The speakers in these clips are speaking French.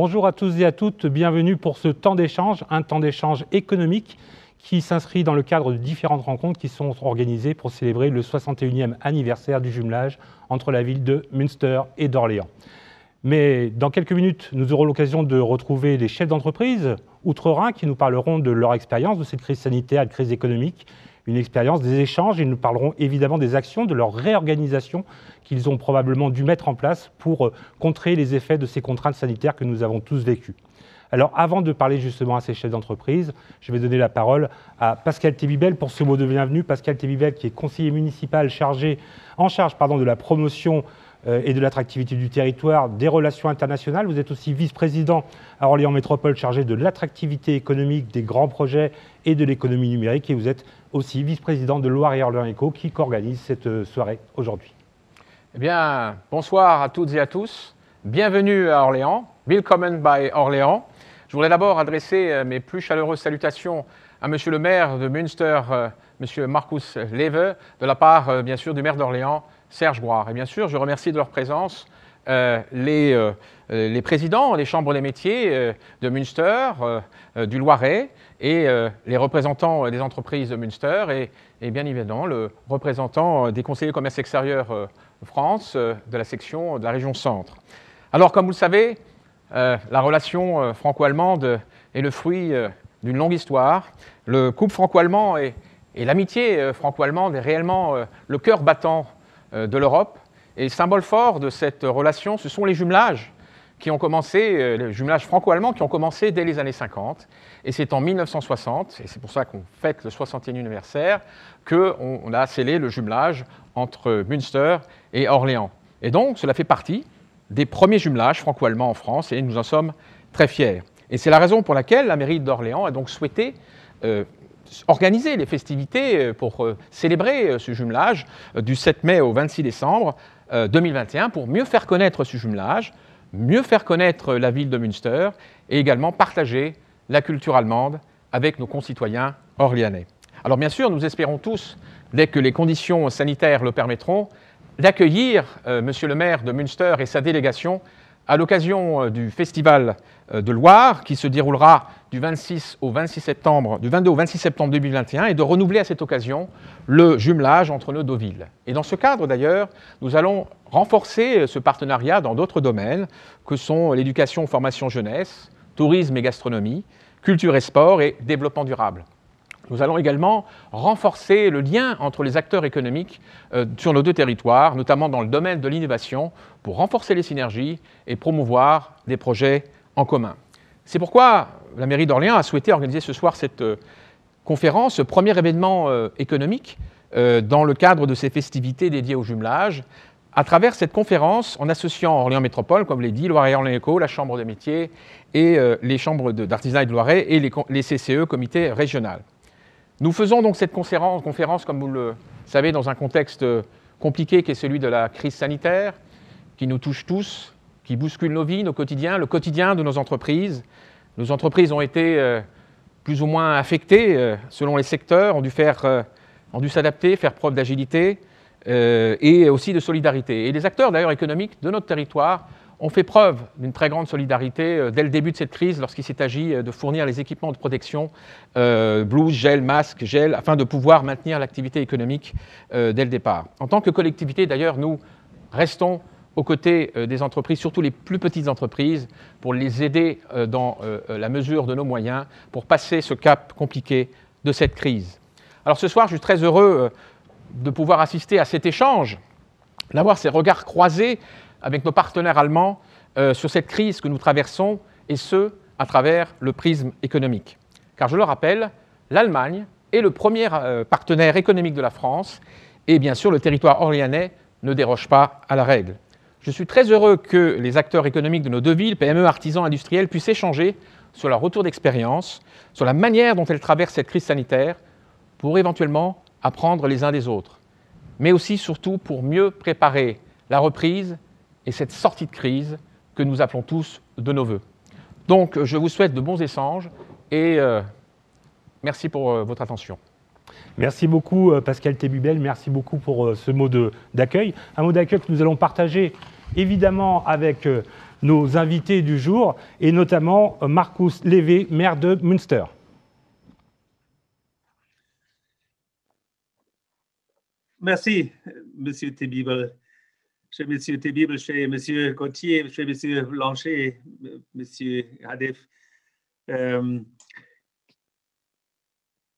Bonjour à tous et à toutes, bienvenue pour ce temps d'échange, un temps d'échange économique qui s'inscrit dans le cadre de différentes rencontres qui sont organisées pour célébrer le 61e anniversaire du jumelage entre la ville de Münster et d'Orléans. Mais dans quelques minutes, nous aurons l'occasion de retrouver les chefs d'entreprise outre-Rhin qui nous parleront de leur expérience de cette crise sanitaire et de crise économique, une expérience des échanges. Ils nous parleront évidemment des actions, de leur réorganisation qu'ils ont probablement dû mettre en place pour contrer les effets de ces contraintes sanitaires que nous avons tous vécues. Alors avant de parler justement à ces chefs d'entreprise, je vais donner la parole à Pascal Tébibel pour ce mot de bienvenue. Pascal Tébibel qui est conseiller municipal en charge de la promotion et de l'attractivité du territoire, des relations internationales. Vous êtes aussi vice-président à Orléans Métropole chargé de l'attractivité économique, des grands projets et de l'économie numérique. Et vous êtes aussi vice-président de Loire et Orléans Éco qui co-organise cette soirée aujourd'hui. Eh bien, bonsoir à toutes et à tous. Bienvenue à Orléans. Willkommen bei Orléans. Je voudrais d'abord adresser mes plus chaleureuses salutations à Monsieur le maire de Münster, Monsieur Markus Lewe, de la part, bien sûr, du maire d'Orléans, Serge Gouard. Et bien sûr, je remercie de leur présence les présidents des chambres des métiers de Münster, du Loiret, et les représentants des entreprises de Münster, et bien évidemment le représentant des conseillers commerce extérieur France, de la section de la région centre. Alors, comme vous le savez, la relation franco-allemande est le fruit d'une longue histoire. Le couple franco-allemand et l'amitié franco-allemande est réellement le cœur battant de l'Europe. Et symbole fort de cette relation, ce sont les jumelages qui ont commencé, les jumelages franco-allemands qui ont commencé dès les années 50. Et c'est en 1960, et c'est pour ça qu'on fête le 60e anniversaire, qu'on a scellé le jumelage entre Münster et Orléans. Et donc, cela fait partie des premiers jumelages franco-allemands en France, et nous en sommes très fiers. Et c'est la raison pour laquelle la mairie d'Orléans a donc souhaité organiser les festivités pour célébrer ce jumelage du 7 mai au 26 décembre 2021 pour mieux faire connaître ce jumelage, mieux faire connaître la ville de Münster et également partager la culture allemande avec nos concitoyens orléanais. Alors bien sûr, nous espérons tous, dès que les conditions sanitaires le permettront, d'accueillir Monsieur le maire de Münster et sa délégation à l'occasion du Festival de Loire qui se déroulera du 22 au 26 septembre 2021 et de renouveler à cette occasion le jumelage entre nos deux villes. Et dans ce cadre d'ailleurs, nous allons renforcer ce partenariat dans d'autres domaines que sont l'éducation, formation jeunesse, tourisme et gastronomie, culture et sport et développement durable. Nous allons également renforcer le lien entre les acteurs économiques sur nos deux territoires, notamment dans le domaine de l'innovation, pour renforcer les synergies et promouvoir des projets en commun. C'est pourquoi la mairie d'Orléans a souhaité organiser ce soir cette conférence, ce premier événement économique dans le cadre de ces festivités dédiées au jumelage. À travers cette conférence, en associant Orléans Métropole, comme je l'ai dit, Loire et Orléans Éco, la Chambre des métiers et les chambres d'artisanat et de Loiret et les CCE, comités régional. Nous faisons donc cette conférence, comme vous le savez, dans un contexte compliqué qui est celui de la crise sanitaire, qui nous touche tous, qui bouscule nos vies, nos quotidiens, le quotidien de nos entreprises. Nos entreprises ont été plus ou moins affectées selon les secteurs, ont dû s'adapter, faire preuve d'agilité et aussi de solidarité. Et les acteurs d'ailleurs économiques de notre territoire ont fait preuve d'une très grande solidarité dès le début de cette crise lorsqu'il s'est agi de fournir les équipements de protection, blouses, gel, masques, gel, afin de pouvoir maintenir l'activité économique dès le départ. En tant que collectivité, d'ailleurs, nous restons aux côtés des entreprises, surtout les plus petites entreprises, pour les aider dans la mesure de nos moyens pour passer ce cap compliqué de cette crise. Alors ce soir, je suis très heureux de pouvoir assister à cet échange, d'avoir ces regards croisés avec nos partenaires allemands sur cette crise que nous traversons, et ce, à travers le prisme économique. Car je le rappelle, l'Allemagne est le premier partenaire économique de la France, et bien sûr le territoire orléanais ne déroge pas à la règle. Je suis très heureux que les acteurs économiques de nos deux villes, PME, artisans, industriels, puissent échanger sur leur retour d'expérience, sur la manière dont elles traversent cette crise sanitaire, pour éventuellement apprendre les uns des autres, mais aussi, surtout, pour mieux préparer la reprise et cette sortie de crise que nous appelons tous de nos vœux. Donc, je vous souhaite de bons échanges et merci pour votre attention. Merci beaucoup Pascal Tébibel, merci beaucoup pour ce mot d'accueil. Un mot d'accueil que nous allons partager évidemment avec nos invités du jour, et notamment Markus Lewe, maire de Münster. Merci, Monsieur Thébibel. Chez Monsieur Thébibel, chez Monsieur Gauthier, chez Monsieur Blanchet, Monsieur Hadef.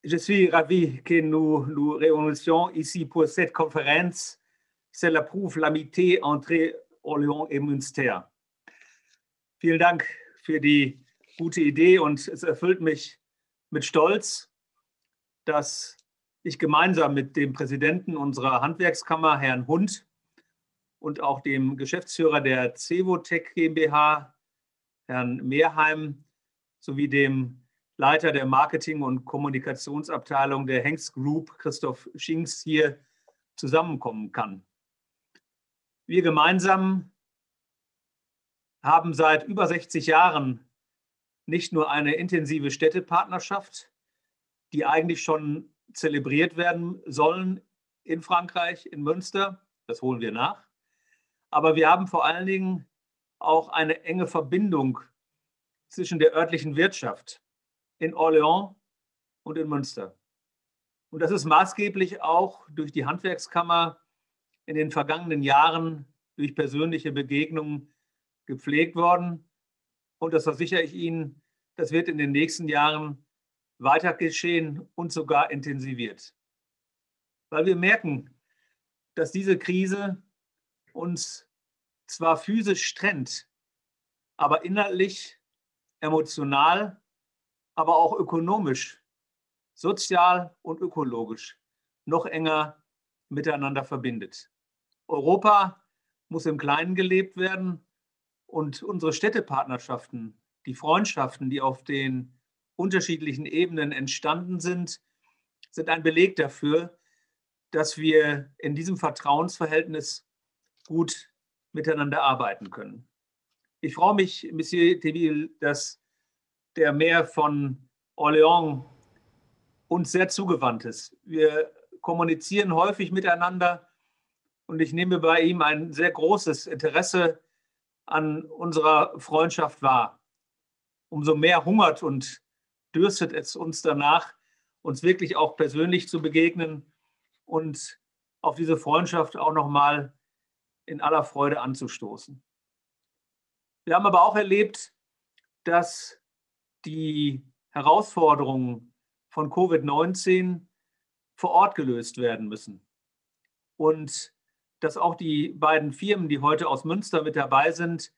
Je suis ravi que nous nous réunissions ici pour cette conférence. Cela prouve l'amitié entre Orléans et Münster. Vielen Dank für die gute Idee und es erfüllt mich mit Stolz, dass ich gemeinsam mit dem Präsidenten unserer Handwerkskammer, Herrn Hund, und auch dem Geschäftsführer der Cevotec GmbH, Herrn Mehrheim, sowie dem Leiter der Marketing- und Kommunikationsabteilung der Hengst Group, Christoph Schinks, hier zusammenkommen kann. Wir gemeinsam haben seit über 60 Jahren nicht nur eine intensive Städtepartnerschaft, die eigentlich schon zelebriert werden sollen in Frankreich, in Münster, das holen wir nach, aber wir haben vor allen Dingen auch eine enge Verbindung zwischen der örtlichen Wirtschaft in Orléans und in Münster. Und das ist maßgeblich auch durch die Handwerkskammer in den vergangenen Jahren durch persönliche Begegnungen gepflegt worden. Und das versichere ich Ihnen, das wird in den nächsten Jahren weiter geschehen und sogar intensiviert. Weil wir merken, dass diese Krise uns zwar physisch trennt, aber inhaltlich, emotional, aber auch ökonomisch, sozial und ökologisch noch enger miteinander verbindet. Europa muss im Kleinen gelebt werden und unsere Städtepartnerschaften, die Freundschaften, die auf den unterschiedlichen Ebenen entstanden sind, sind ein Beleg dafür, dass wir in diesem Vertrauensverhältnis gut miteinander arbeiten können. Ich freue mich, Monsieur Thébibel, dass der Maire von Orléans uns sehr zugewandt ist. Wir kommunizieren häufig miteinander und ich nehme bei ihm ein sehr großes Interesse an unserer Freundschaft wahr. Umso mehr hungert und dürstet es uns danach, uns wirklich auch persönlich zu begegnen und auf diese Freundschaft auch nochmal in aller Freude anzustoßen. Wir haben aber auch erlebt, dass die Herausforderungen von Covid-19 vor Ort gelöst werden müssen. Und dass auch die beiden Firmen, die heute aus Münster mit dabei sind,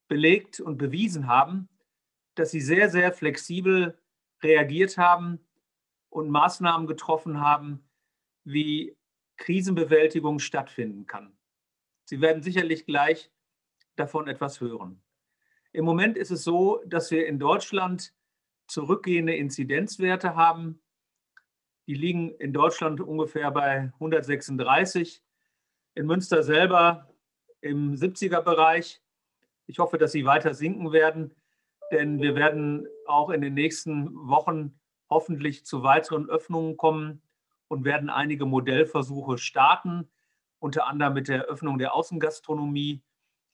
belegt und bewiesen haben, dass sie sehr, sehr flexibel reagiert haben und Maßnahmen getroffen haben, wie Krisenbewältigung stattfinden kann. Sie werden sicherlich gleich davon etwas hören. Im Moment ist es so, dass wir in Deutschland zurückgehende Inzidenzwerte haben. Die liegen in Deutschland ungefähr bei 136, in Münster selber im 70er-Bereich. Ich hoffe, dass sie weiter sinken werden, denn wir werden auch in den nächsten Wochen hoffentlich zu weiteren Öffnungen kommen und werden einige Modellversuche starten, unter anderem mit der Öffnung der Außengastronomie,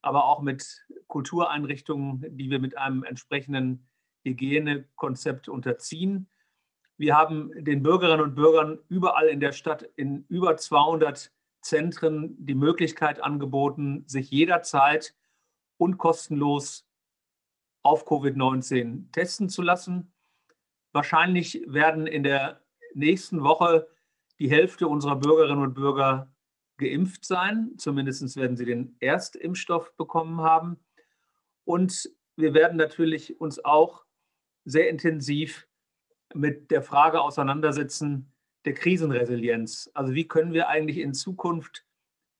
aber auch mit Kultureinrichtungen, die wir mit einem entsprechenden Hygienekonzept unterziehen. Wir haben den Bürgerinnen und Bürgern überall in der Stadt in über 200 Zentren die Möglichkeit angeboten, sich jederzeit und kostenlos auf Covid-19 testen zu lassen. Wahrscheinlich werden in der nächsten Woche die Hälfte unserer Bürgerinnen und Bürger geimpft sein. Zumindest werden sie den Erstimpfstoff bekommen haben. Und wir werden natürlich uns auch sehr intensiv mit der Frage auseinandersetzen der Krisenresilienz. Also wie können wir eigentlich in Zukunft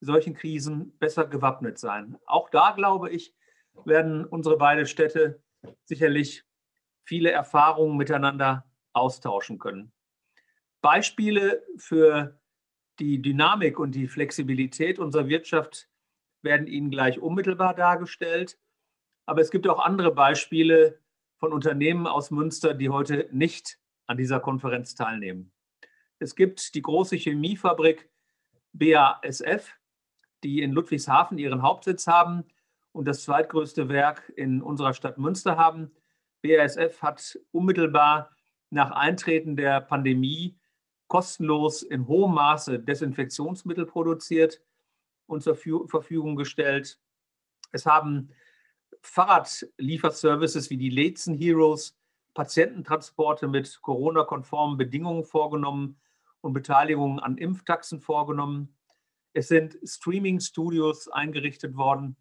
solchen Krisen besser gewappnet sein? Auch da, glaube ich, werden unsere beiden Städte sicherlich viele Erfahrungen miteinander austauschen können. Beispiele für die Dynamik und die Flexibilität unserer Wirtschaft werden Ihnen gleich unmittelbar dargestellt. Aber es gibt auch andere Beispiele von Unternehmen aus Münster, die heute nicht an dieser Konferenz teilnehmen. Es gibt die große Chemiefabrik BASF, die in Ludwigshafen ihren Hauptsitz haben und das zweitgrößte Werk in unserer Stadt Münster haben. BASF hat unmittelbar nach Eintreten der Pandemie kostenlos in hohem Maße Desinfektionsmittel produziert und zur Verfügung gestellt. Es haben Fahrradlieferservices wie die Letzen Heroes Patiententransporte mit Corona-konformen Bedingungen vorgenommen und Beteiligungen an Impftaxen vorgenommen. Es sind Streaming-Studios eingerichtet worden.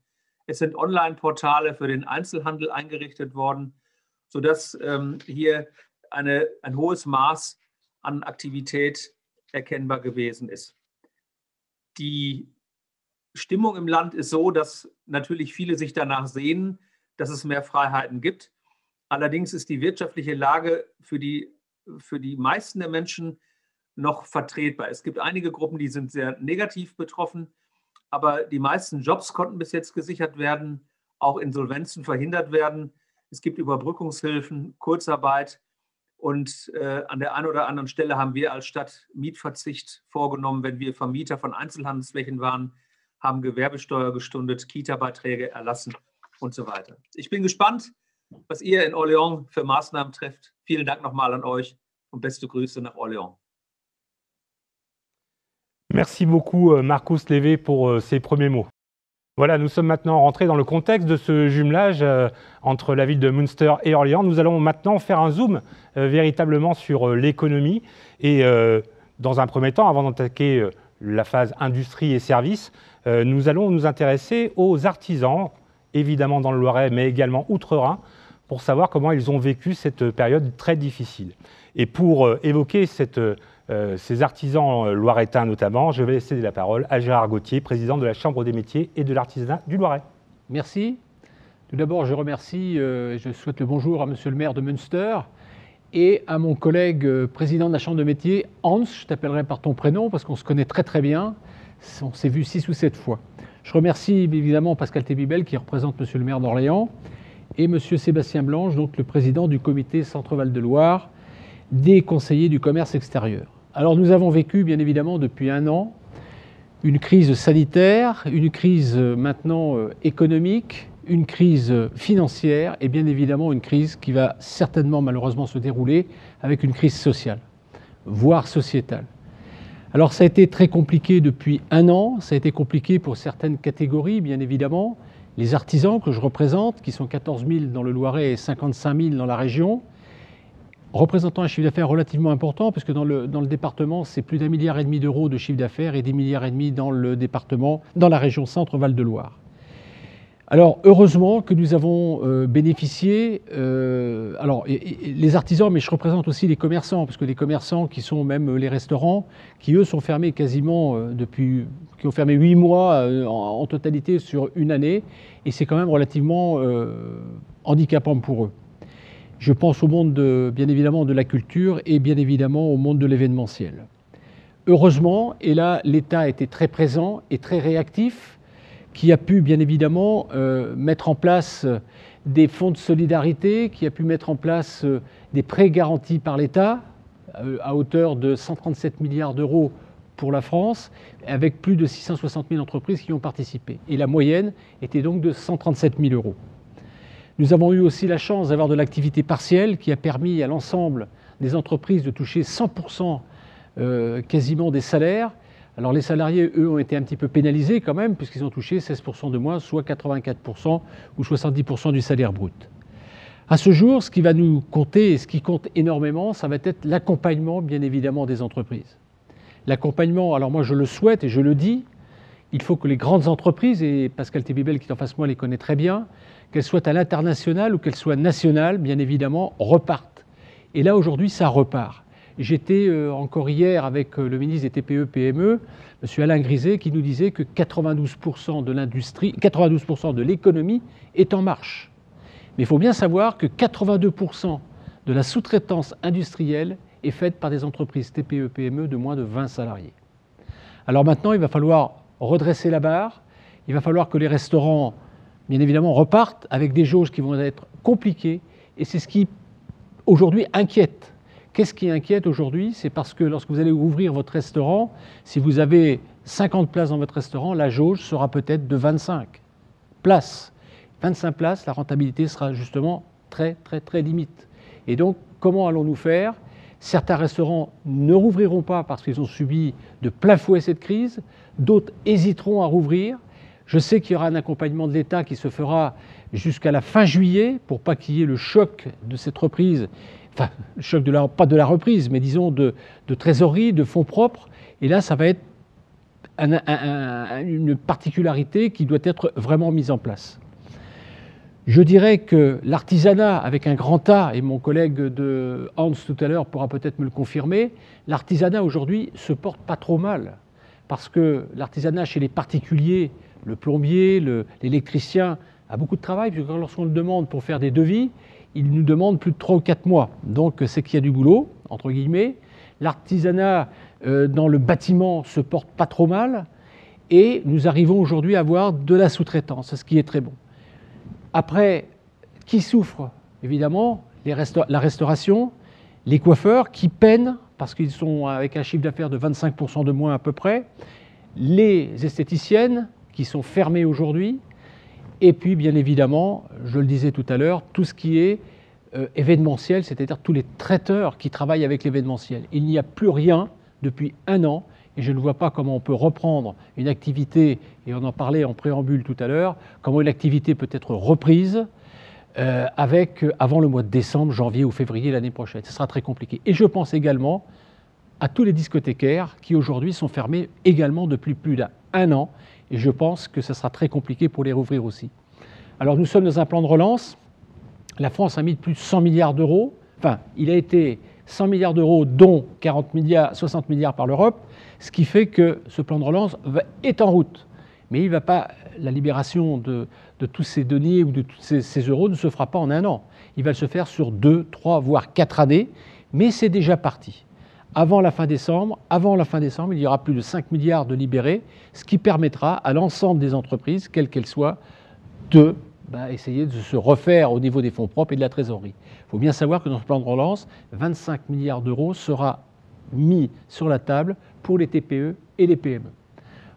Es sind Online-Portale für den Einzelhandel eingerichtet worden, sodass hier ein hohes Maß an Aktivität erkennbar gewesen ist. Die Stimmung im Land ist so, dass natürlich viele sich danach sehnen, dass es mehr Freiheiten gibt. Allerdings ist die wirtschaftliche Lage für die meisten der Menschen noch vertretbar. Es gibt einige Gruppen, die sind sehr negativ betroffen, aber die meisten Jobs konnten bis jetzt gesichert werden, auch Insolvenzen verhindert werden. Es gibt Überbrückungshilfen, Kurzarbeit und an der einen oder anderen Stelle haben wir als Stadt Mietverzicht vorgenommen, wenn wir Vermieter von Einzelhandelsflächen waren, haben Gewerbesteuer gestundet, Kita-Beiträge erlassen und so weiter. Ich bin gespannt, was ihr in Orléans für Maßnahmen trefft. Vielen Dank nochmal an euch und beste Grüße nach Orléans. Merci beaucoup Marcus Lévé pour ces premiers mots. Voilà, nous sommes maintenant rentrés dans le contexte de ce jumelage entre la ville de Münster et Orléans. Nous allons maintenant faire un zoom véritablement sur l'économie et dans un premier temps, avant d'attaquer la phase industrie et services, nous allons nous intéresser aux artisans, évidemment dans le Loiret, mais également outre-Rhin, pour savoir comment ils ont vécu cette période très difficile. Et pour évoquer ces artisans loiretains notamment, je vais céder la parole à Gérard Gauthier, président de la Chambre des métiers et de l'artisanat du Loiret. Merci. Tout d'abord, je remercie et je souhaite le bonjour à monsieur le maire de Münster et à mon collègue président de la Chambre de métiers, Hans, je t'appellerai par ton prénom parce qu'on se connaît très très bien. On s'est vu 6 ou 7 fois. Je remercie évidemment Pascal Tébibel qui représente monsieur le maire d'Orléans et monsieur Sébastien Blanche, donc le président du comité Centre-Val de Loire des conseillers du commerce extérieur. Alors nous avons vécu bien évidemment depuis 1 an une crise sanitaire, une crise maintenant économique, une crise financière et bien évidemment une crise qui va certainement malheureusement se dérouler avec une crise sociale, voire sociétale. Alors ça a été très compliqué depuis 1 an, ça a été compliqué pour certaines catégories bien évidemment, les artisans que je représente, qui sont 14 000 dans le Loiret et 55 000 dans la région, représentant un chiffre d'affaires relativement important, parce que dans le département, c'est plus d'1,5 milliard d'euros de chiffre d'affaires et 10,5 milliards dans le département, dans la région Centre-Val de Loire. Alors, heureusement que nous avons bénéficié, les artisans, mais je représente aussi les commerçants, parce que les commerçants qui sont même les restaurants, qui eux sont fermés quasiment qui ont fermé 8 mois en totalité sur 1 année, et c'est quand même relativement handicapant pour eux. Je pense au monde, bien évidemment, de la culture et bien évidemment au monde de l'événementiel. Heureusement, et là, l'État a été très présent et très réactif, qui a pu, bien évidemment, mettre en place des fonds de solidarité, qui a pu mettre en place des prêts garantis par l'État à hauteur de 137 milliards d'euros pour la France, avec plus de 660 000 entreprises qui ont participé. Et la moyenne était donc de 137 000 euros. Nous avons eu aussi la chance d'avoir de l'activité partielle qui a permis à l'ensemble des entreprises de toucher 100% quasiment des salaires. Alors les salariés, eux, ont été un petit peu pénalisés quand même, puisqu'ils ont touché 16% de moins, soit 84% ou 70% du salaire brut. À ce jour, ce qui va nous compter et ce qui compte énormément, ça va être l'accompagnement, bien évidemment, des entreprises. L'accompagnement, alors moi je le souhaite et je le dis, il faut que les grandes entreprises, et Pascal Tébibel qui est en face de moi les connaît très bien, qu'elles soient à l'international ou qu'elles soient nationales, bien évidemment, repartent. Et là, aujourd'hui, ça repart. J'étais encore hier avec le ministre des TPE-PME, M. Alain Griset, qui nous disait que 92% de l'industrie, 92% de l'économie est en marche. Mais il faut bien savoir que 82% de la sous-traitance industrielle est faite par des entreprises TPE-PME de moins de 20 salariés. Alors maintenant, il va falloir redresser la barre, il va falloir que les restaurants, bien évidemment, repartent avec des jauges qui vont être compliquées, et c'est ce qui, aujourd'hui, inquiète. Qu'est-ce qui inquiète aujourd'hui? C'est parce que lorsque vous allez ouvrir votre restaurant, si vous avez 50 places dans votre restaurant, la jauge sera peut-être de 25 places. 25 places, la rentabilité sera justement très limite. Et donc, comment allons-nous faire? Certains restaurants ne rouvriront pas parce qu'ils ont subi de plein fouet cette crise, d'autres hésiteront à rouvrir. Je sais qu'il y aura un accompagnement de l'État qui se fera jusqu'à la fin juillet pour pas qu'il y ait le choc de cette reprise, enfin, le choc pas de la reprise, mais disons de trésorerie, de fonds propres. Et là, ça va être une particularité qui doit être vraiment mise en place. Je dirais que l'artisanat, avec un grand A, et mon collègue de Hans tout à l'heure pourra peut-être me le confirmer, l'artisanat aujourd'hui se porte pas trop mal. Parce que l'artisanat chez les particuliers, le plombier, l'électricien, a beaucoup de travail, puisque lorsqu'on le demande pour faire des devis, il nous demande plus de 3 ou 4 mois. Donc c'est qu'il y a du boulot, entre guillemets. L'artisanat dans le bâtiment se porte pas trop mal. Et nous arrivons aujourd'hui à avoir de la sous-traitance, ce qui est très bon. Après, qui souffre? Évidemment, la restauration, les coiffeurs qui peinent parce qu'ils sont avec un chiffre d'affaires de 25% de moins à peu près, les esthéticiennes qui sont fermées aujourd'hui, et puis bien évidemment, je le disais tout à l'heure, tout ce qui est événementiel, c'est-à-dire tous les traiteurs qui travaillent avec l'événementiel. Il n'y a plus rien depuis 1 an, et je ne vois pas comment on peut reprendre une activité, et on en parlait en préambule tout à l'heure, comment une activité peut être reprise avant le mois de décembre, janvier ou février l'année prochaine. Ce sera très compliqué. Et je pense également à tous les discothécaires qui aujourd'hui sont fermés également depuis plus d'1 an, et je pense que ce sera très compliqué pour les rouvrir aussi. Alors nous sommes dans un plan de relance. La France a mis plus de 100 milliards d'euros, enfin il a été 100 milliards d'euros dont 60 milliards par l'Europe, ce qui fait que ce plan de relance est en route. Mais la libération de tous ces deniers ou de tous ces euros ne se fera pas en 1 an. Il va se faire sur 2, 3, voire 4 années, mais c'est déjà parti. Avant la fin décembre, il y aura plus de 5 milliards de libérés, ce qui permettra à l'ensemble des entreprises, quelles qu'elles soient, de essayer de se refaire au niveau des fonds propres et de la trésorerie. Il faut bien savoir que dans ce plan de relance, 25 milliards d'euros sera mis sur la table pour les TPE et les PME.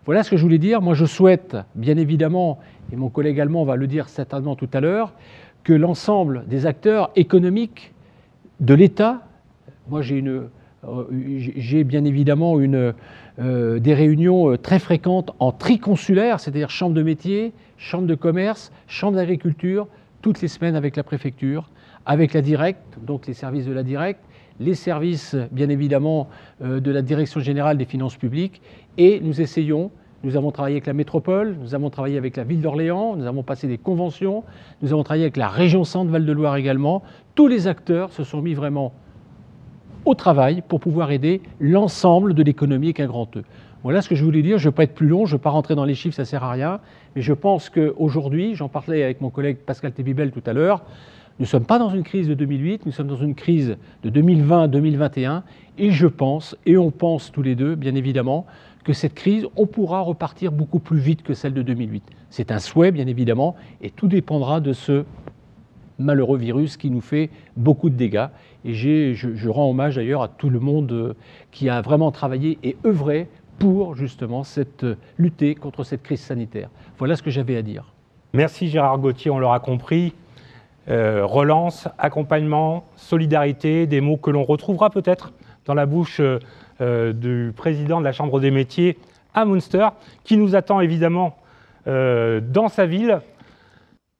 Voilà ce que je voulais dire. Moi, je souhaite, bien évidemment, et mon collègue allemand va le dire certainement tout à l'heure, que l'ensemble des acteurs économiques de l'État, moi j'ai bien évidemment des réunions très fréquentes en triconsulaire, c'est-à-dire chambre de métier, chambre de commerce, chambre d'agriculture, toutes les semaines avec la préfecture, avec la directe, donc les services de la directe, les services, bien évidemment, de la Direction générale des finances publiques, et nous avons travaillé avec la métropole, nous avons travaillé avec la ville d'Orléans, nous avons passé des conventions, nous avons travaillé avec la région Centre Val-de-Loire également. Tous les acteurs se sont mis vraiment au travail pour pouvoir aider l'ensemble de l'économie avec un grand E. Voilà ce que je voulais dire. Je ne vais pas être plus long, je ne vais pas rentrer dans les chiffres, ça ne sert à rien, mais je pense qu'aujourd'hui, j'en parlais avec mon collègue Pascal Tébibel tout à l'heure, nous ne sommes pas dans une crise de 2008, nous sommes dans une crise de 2020-2021, et je pense, et on pense tous les deux, bien évidemment, que cette crise, on pourra repartir beaucoup plus vite que celle de 2008. C'est un souhait, bien évidemment, et tout dépendra de ce malheureux virus qui nous fait beaucoup de dégâts. Et je rends hommage d'ailleurs à tout le monde qui a vraiment travaillé et œuvré pour justement lutter contre cette crise sanitaire. Voilà ce que j'avais à dire. Merci Gérard Gauthier, on l'aura compris. Relance, accompagnement, solidarité, des mots que l'on retrouvera peut-être dans la bouche du président de la Chambre des métiers à Münster, qui nous attend évidemment dans sa ville.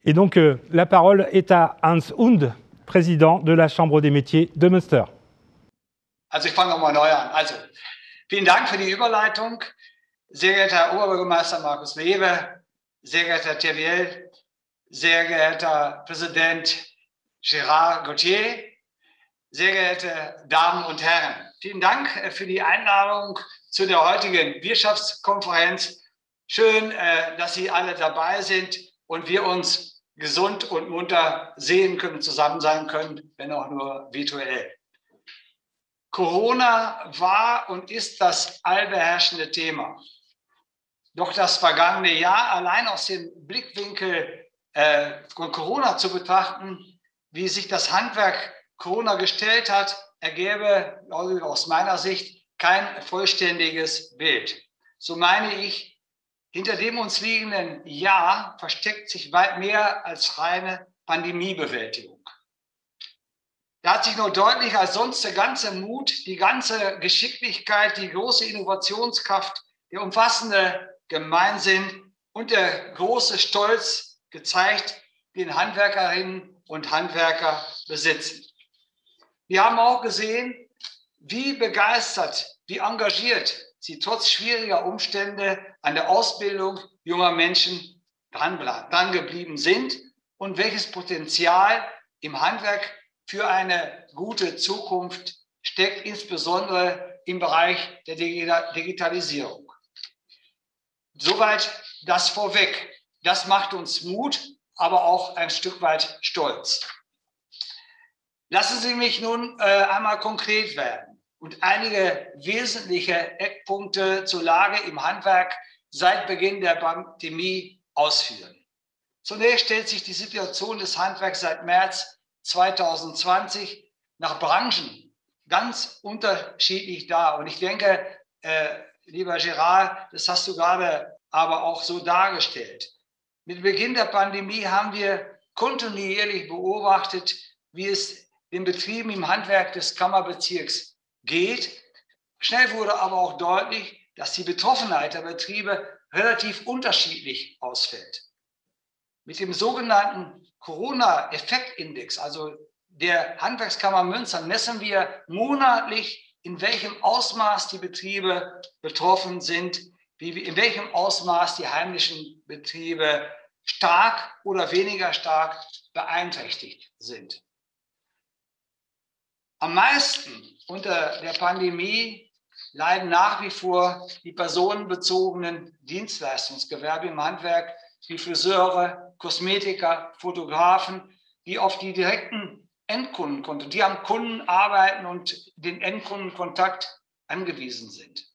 Et donc la parole est à Hans Hund, président de la Chambre des métiers de Münster. Also ich fange nochmal neu an. Also, vielen Dank für die Überleitung. Sehr geehrter Herr Oberbürgermeister Markus Weber, sehr geehrter Herr Thierviel, sehr geehrter Präsident Gérard Gauthier, sehr geehrte Damen und Herren. Vielen Dank für die Einladung zu der heutigen Wirtschaftskonferenz. Schön, dass Sie alle dabei sind und wir uns gesund und munter sehen können, zusammen sein können, wenn auch nur virtuell. Corona war und ist das allbeherrschende Thema. Doch das vergangene Jahr allein aus dem Blickwinkel von Corona zu betrachten, wie sich das Handwerk Corona gestellt hat, ergäbe aus meiner Sicht kein vollständiges Bild. So meine ich, Hinter dem uns liegenden Jahr versteckt sich weit mehr als reine Pandemiebewältigung. Da hat sich nur deutlicher als sonst der ganze Mut, die ganze Geschicklichkeit, die große Innovationskraft, der umfassende Gemeinsinn und der große Stolz gezeigt, den Handwerkerinnen und Handwerker besitzen. Wir haben auch gesehen, wie begeistert, wie engagiert sie trotz schwieriger Umstände an der Ausbildung junger Menschen dran geblieben sind und welches Potenzial im Handwerk für eine gute Zukunft steckt, insbesondere im Bereich der Digitalisierung. Soweit das vorweg. Das macht uns Mut, aber auch ein Stück weit Stolz. Lassen Sie mich nun einmal konkret werden und einige wesentliche Eckpunkte zur Lage im Handwerk seit Beginn der Pandemie ausführen. Zunächst stellt sich die Situation des Handwerks seit März 2020 nach Branchen ganz unterschiedlich dar. Und ich denke, lieber Gerard, das hast du gerade aber auch so dargestellt. Mit Beginn der Pandemie haben wir kontinuierlich beobachtet, wie es den Betrieben im Handwerk des Kammerbezirks geht. Schnell wurde aber auch deutlich, dass die Betroffenheit der Betriebe relativ unterschiedlich ausfällt. Mit dem sogenannten Corona-Effektindex, also der Handwerkskammer Münster, messen wir monatlich, in welchem Ausmaß die Betriebe betroffen sind, in welchem Ausmaß die heimischen Betriebe stark oder weniger stark beeinträchtigt sind. Am meisten unter der Pandemie leiden nach wie vor die personenbezogenen Dienstleistungsgewerbe im Handwerk, wie Friseure, Kosmetiker, Fotografen, die auf die direkten Endkundenkontakte, die am Kunden arbeiten und den Endkundenkontakt angewiesen sind.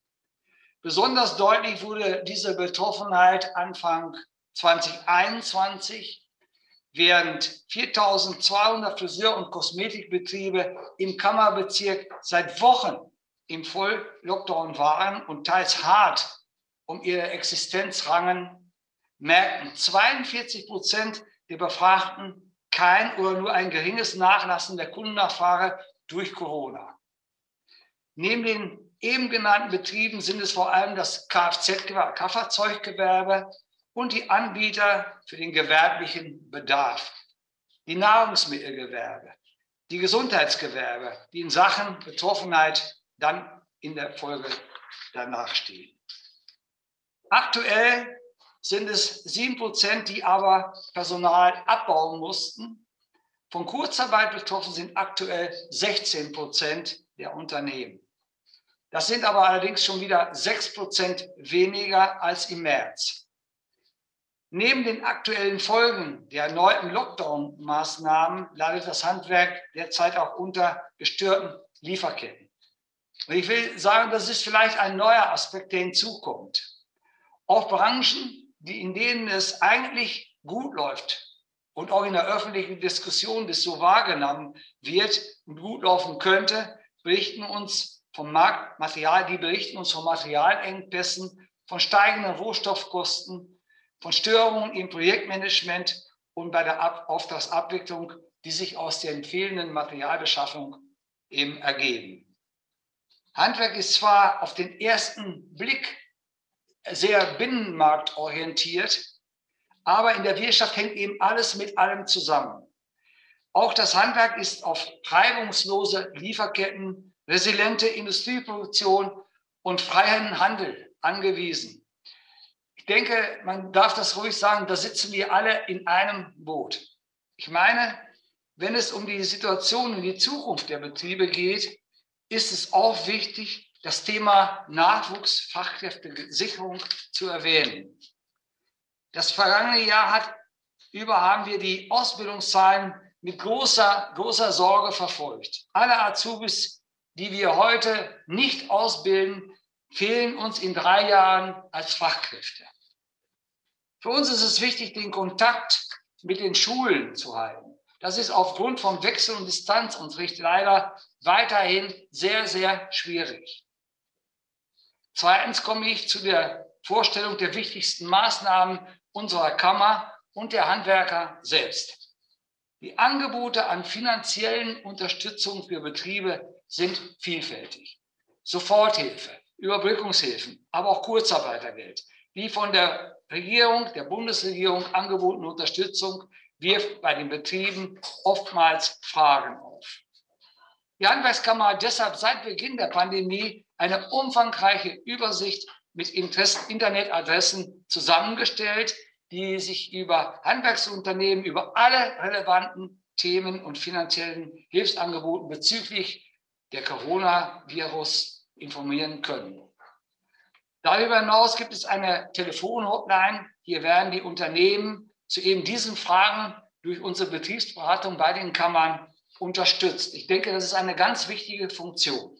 Besonders deutlich wurde diese Betroffenheit Anfang 2021, während 4.200 Friseur- und Kosmetikbetriebe im Kammerbezirk seit Wochen im Volllockdown waren und teils hart um ihre Existenz rangen, merkten 42% der Befragten kein oder nur ein geringes Nachlassen der Kundennachfrage durch Corona. Neben den eben genannten Betrieben sind es vor allem das Kfz-Gewerbe, Kraftfahrzeuggewerbe und die Anbieter für den gewerblichen Bedarf, die Nahrungsmittelgewerbe, die Gesundheitsgewerbe, die in Sachen Betroffenheit dann in der Folge danach stehen. Aktuell sind es 7%, die aber Personal abbauen mussten. Von Kurzarbeit betroffen sind aktuell 16% der Unternehmen. Das sind aber allerdings schon wieder 6% weniger als im März. Neben den aktuellen Folgen der erneuten Lockdown-Maßnahmen leidet das Handwerk derzeit auch unter gestörten Lieferketten. Und ich will sagen, das ist vielleicht ein neuer Aspekt, der hinzukommt. Auch Branchen, in denen es eigentlich gut läuft und auch in der öffentlichen Diskussion das so wahrgenommen wird und gut laufen könnte, berichten uns von Materialengpässen, von steigenden Rohstoffkosten, von Störungen im Projektmanagement und bei der Auftragsabwicklung, die sich aus der fehlenden Materialbeschaffung eben ergeben. Handwerk ist zwar auf den ersten Blick sehr binnenmarktorientiert, aber in der Wirtschaft hängt eben alles mit allem zusammen. Auch das Handwerk ist auf reibungslose Lieferketten, resiliente Industrieproduktion und freien Handel angewiesen. Ich denke, man darf das ruhig sagen, da sitzen wir alle in einem Boot. Ich meine, wenn es um die Situation und die Zukunft der Betriebe geht, ist es auch wichtig, das Thema Nachwuchs, Fachkräftesicherung zu erwähnen. Das vergangene Jahr haben wir die Ausbildungszahlen mit großer Sorge verfolgt. Alle Azubis, die wir heute nicht ausbilden, fehlen uns in 3 Jahren als Fachkräfte. Für uns ist es wichtig, den Kontakt mit den Schulen zu halten. Das ist aufgrund von Wechsel- und Distanzunterricht leider weiterhin sehr, sehr schwierig. Zweitens komme ich zu der Vorstellung der wichtigsten Maßnahmen unserer Kammer und der Handwerker selbst. Die Angebote an finanziellen Unterstützung für Betriebe sind vielfältig. Soforthilfe, Überbrückungshilfen, aber auch Kurzarbeitergeld. Die von der Regierung, der Bundesregierung angebotene Unterstützung wirft bei den Betrieben oftmals Fragen auf. Die Handwerkskammer hat deshalb seit Beginn der Pandemie eine umfangreiche Übersicht mit Internetadressen zusammengestellt, die sich über Handwerksunternehmen, über alle relevanten Themen und finanziellen Hilfsangeboten bezüglich der Coronavirus informieren können. Darüber hinaus gibt es eine Telefonhotline. Hier werden die Unternehmen zu eben diesen Fragen durch unsere Betriebsberatung bei den Kammern unterstützt. Ich denke, das ist eine ganz wichtige Funktion.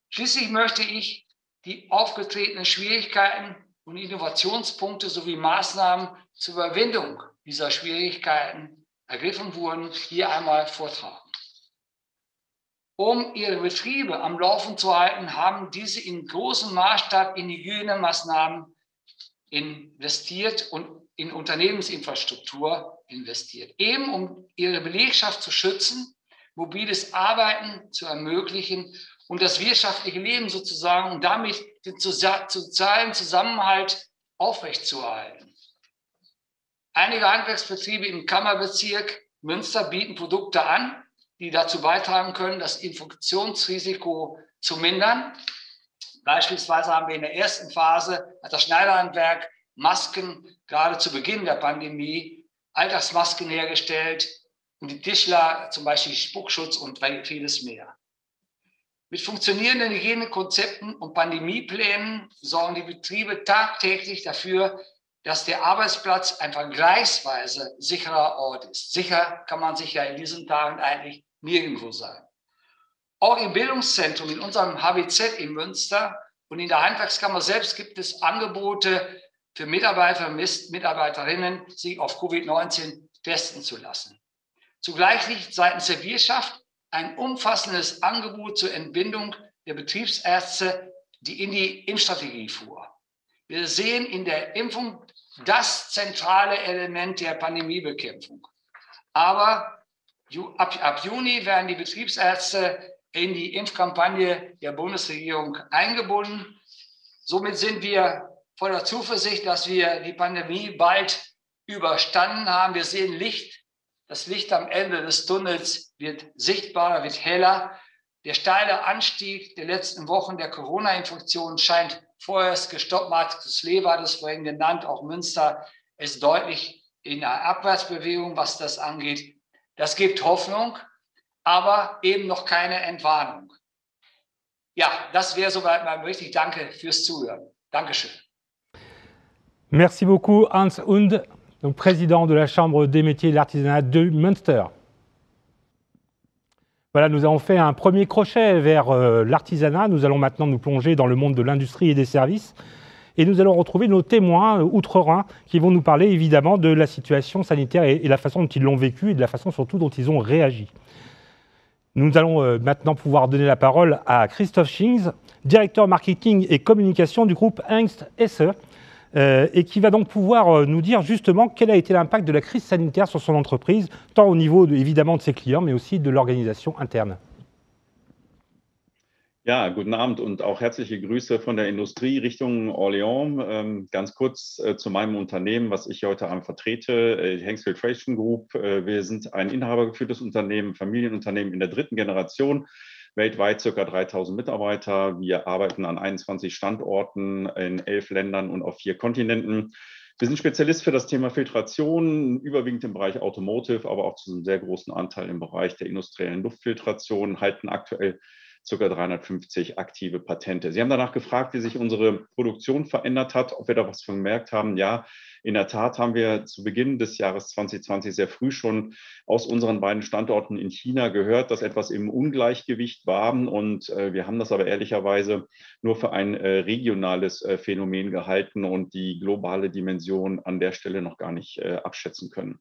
Schließlich möchte ich die aufgetretenen Schwierigkeiten und Innovationspunkte sowie Maßnahmen zur Überwindung dieser Schwierigkeiten ergriffen wurden, hier einmal vortragen. Um ihre Betriebe am Laufen zu halten, haben diese in großem Maßstab in Hygienemaßnahmen investiert und in Unternehmensinfrastruktur investiert, eben um ihre Belegschaft zu schützen, mobiles Arbeiten zu ermöglichen und das wirtschaftliche Leben sozusagen und damit den sozialen Zusammenhalt aufrechtzuerhalten. Einige Handwerksbetriebe im Kammerbezirk Münster bieten Produkte an, die dazu beitragen können, das Infektionsrisiko zu mindern. Beispielsweise haben wir in der ersten Phase, hat das Schneiderhandwerk Masken gerade zu Beginn der Pandemie, Alltagsmasken hergestellt und die Tischler zum Beispiel Spuckschutz und vieles mehr. Mit funktionierenden Hygienekonzepten und Pandemieplänen sorgen die Betriebe tagtäglich dafür, dass der Arbeitsplatz ein vergleichsweise sicherer Ort ist. Sicher kann man sich ja in diesen Tagen eigentlich nirgendwo sein. Auch im Bildungszentrum, in unserem HBZ in Münster und in der Handwerkskammer selbst gibt es Angebote für Mitarbeiter und Mitarbeiterinnen, sich auf Covid-19 testen zu lassen. Zugleich liegt seitens der Wirtschaft ein umfassendes Angebot zur Entbindung der Betriebsärzte, die in die Impfstrategie vor. Wir sehen in der Impfung das zentrale Element der Pandemiebekämpfung. Aber ab Juni werden die Betriebsärzte in die Impfkampagne der Bundesregierung eingebunden. Somit sind wir voller Zuversicht, dass wir die Pandemie bald überstanden haben. Wir sehen Licht. Das Licht am Ende des Tunnels wird sichtbarer, wird heller. Der steile Anstieg der letzten Wochen der Corona-Infektion scheint vorerst gestoppt. Markus Leber hat es vorhin genannt, auch Münster ist deutlich in einer Abwärtsbewegung, was das angeht. Das gibt Hoffnung, aber eben noch keine Entwarnung. Ja, das wäre soweit mal richtig. Danke fürs Zuhören. Dankeschön. Merci beaucoup, Hans Hund, donc président de la Chambre des métiers et de l'artisanat de Münster. Voilà, nous avons fait un premier crochet vers l'artisanat. Nous allons maintenant nous plonger dans le monde de l'industrie et des services. Et nous allons retrouver nos témoins outre-Rhin qui vont nous parler évidemment de la situation sanitaire et la façon dont ils l'ont vécu et de la façon surtout dont ils ont réagi. Nous allons maintenant pouvoir donner la parole à Christoph Schings, directeur marketing et communication du groupe Hengst Hesse, et qui va donc pouvoir nous dire justement quel a été l'impact de la crise sanitaire sur son entreprise, tant au niveau évidemment de ses clients, mais aussi de l'organisation interne. Ja, guten Abend und auch herzliche Grüße von der Industrie Richtung Orléans. Ganz kurz zu meinem Unternehmen, was ich heute Abend vertrete, Hengst Filtration Group. Wir sind ein inhabergeführtes Unternehmen, Familienunternehmen in der dritten Generation. Weltweit ca. 3000 Mitarbeiter. Wir arbeiten an 21 Standorten in 11 Ländern und auf 4 Kontinenten. Wir sind Spezialist für das Thema Filtration, überwiegend im Bereich Automotive, aber auch zu einem sehr großen Anteil im Bereich der industriellen Luftfiltration, halten aktuell ca. 350 aktive Patente. Sie haben danach gefragt, wie sich unsere Produktion verändert hat, ob wir da was von gemerkt haben. Ja, in der Tat haben wir zu Beginn des Jahres 2020 sehr früh schon aus unseren beiden Standorten in China gehört, dass etwas im Ungleichgewicht war. Und wir haben das aber ehrlicherweise nur für ein regionales Phänomen gehalten und die globale Dimension an der Stelle noch gar nicht abschätzen können.